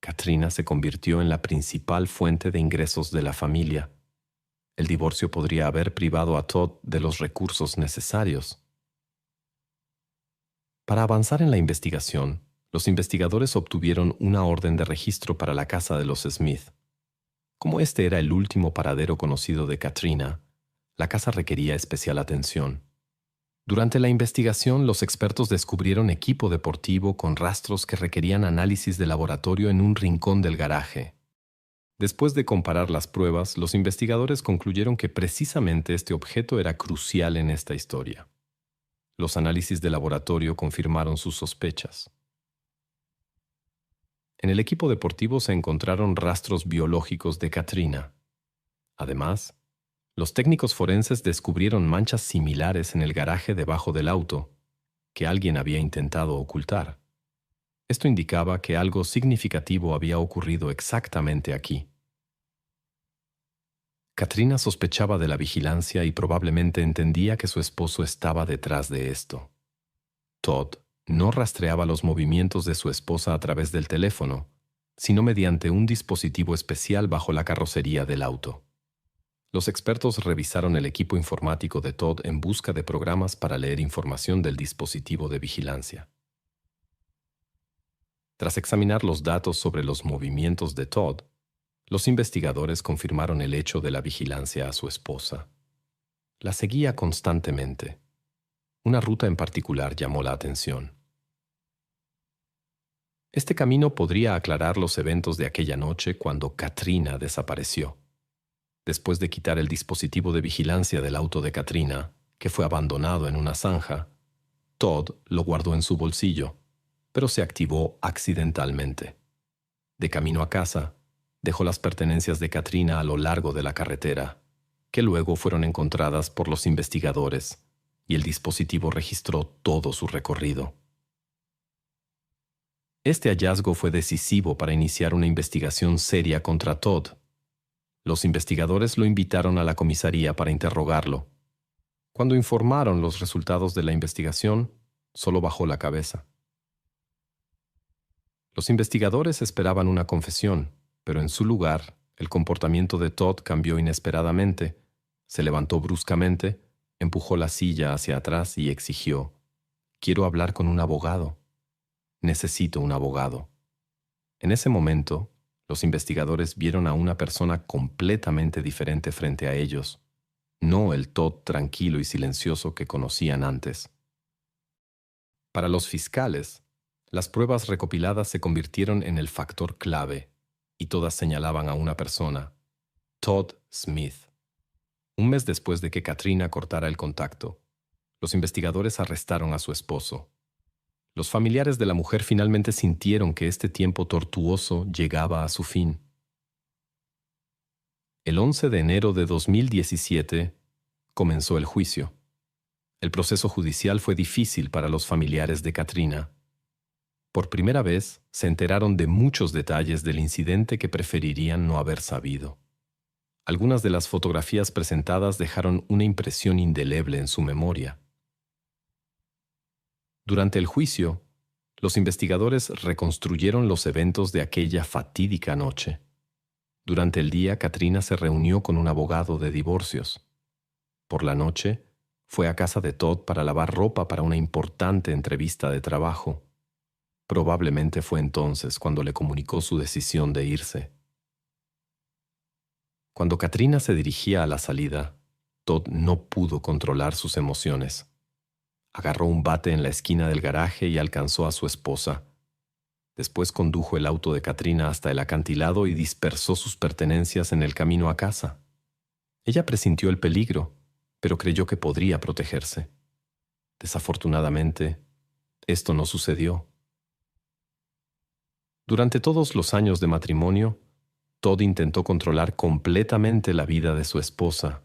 Katrina se convirtió en la principal fuente de ingresos de la familia. El divorcio podría haber privado a Todd de los recursos necesarios. Para avanzar en la investigación, los investigadores obtuvieron una orden de registro para la casa de los Smith. Como este era el último paradero conocido de Katrina, la casa requería especial atención. Durante la investigación, los expertos descubrieron equipo deportivo con rastros que requerían análisis de laboratorio en un rincón del garaje. Después de comparar las pruebas, los investigadores concluyeron que precisamente este objeto era crucial en esta historia. Los análisis de laboratorio confirmaron sus sospechas. En el equipo deportivo se encontraron rastros biológicos de Katrina. Además, los técnicos forenses descubrieron manchas similares en el garaje debajo del auto, que alguien había intentado ocultar. Esto indicaba que algo significativo había ocurrido exactamente aquí. Katrina sospechaba de la vigilancia y probablemente entendía que su esposo estaba detrás de esto. Todd no rastreaba los movimientos de su esposa a través del teléfono, sino mediante un dispositivo especial bajo la carrocería del auto. Los expertos revisaron el equipo informático de Todd en busca de programas para leer información del dispositivo de vigilancia. Tras examinar los datos sobre los movimientos de Todd, los investigadores confirmaron el hecho de la vigilancia a su esposa. La seguía constantemente. Una ruta en particular llamó la atención. Este camino podría aclarar los eventos de aquella noche cuando Katrina desapareció. Después de quitar el dispositivo de vigilancia del auto de Katrina, que fue abandonado en una zanja, Todd lo guardó en su bolsillo, pero se activó accidentalmente. De camino a casa, dejó las pertenencias de Katrina a lo largo de la carretera, que luego fueron encontradas por los investigadores, y el dispositivo registró todo su recorrido. Este hallazgo fue decisivo para iniciar una investigación seria contra Todd. Los investigadores lo invitaron a la comisaría para interrogarlo. Cuando informaron los resultados de la investigación, solo bajó la cabeza. Los investigadores esperaban una confesión, pero en su lugar, el comportamiento de Todd cambió inesperadamente. Se levantó bruscamente, empujó la silla hacia atrás y exigió: «Quiero hablar con un abogado. Necesito un abogado». En ese momento, los investigadores vieron a una persona completamente diferente frente a ellos, no el Todd tranquilo y silencioso que conocían antes. Para los fiscales, las pruebas recopiladas se convirtieron en el factor clave, y todas señalaban a una persona: Todd Smith. Un mes después de que Katrina cortara el contacto, los investigadores arrestaron a su esposo. Los familiares de la mujer finalmente sintieron que este tiempo tortuoso llegaba a su fin. El 11 de enero de 2017 comenzó el juicio. El proceso judicial fue difícil para los familiares de Katrina. Por primera vez se enteraron de muchos detalles del incidente que preferirían no haber sabido. Algunas de las fotografías presentadas dejaron una impresión indeleble en su memoria. Durante el juicio, los investigadores reconstruyeron los eventos de aquella fatídica noche. Durante el día, Katrina se reunió con un abogado de divorcios. Por la noche, fue a casa de Todd para lavar ropa para una importante entrevista de trabajo. Probablemente fue entonces cuando le comunicó su decisión de irse. Cuando Katrina se dirigía a la salida, Todd no pudo controlar sus emociones. Agarró un bate en la esquina del garaje y alcanzó a su esposa. Después condujo el auto de Katrina hasta el acantilado y dispersó sus pertenencias en el camino a casa. Ella presintió el peligro, pero creyó que podría protegerse. Desafortunadamente, esto no sucedió. Durante todos los años de matrimonio, Todd intentó controlar completamente la vida de su esposa,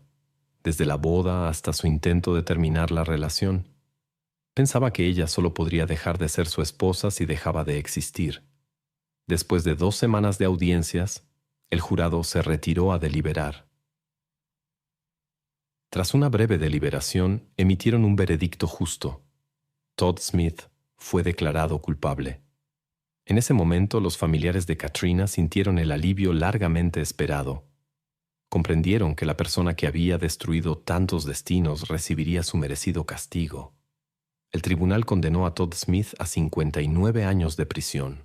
desde la boda hasta su intento de terminar la relación. Pensaba que ella solo podría dejar de ser su esposa si dejaba de existir. Después de 2 semanas de audiencias, el jurado se retiró a deliberar. Tras una breve deliberación, emitieron un veredicto justo. Todd Smith fue declarado culpable. En ese momento, los familiares de Katrina sintieron el alivio largamente esperado. Comprendieron que la persona que había destruido tantos destinos recibiría su merecido castigo. El tribunal condenó a Todd Smith a 59 años de prisión.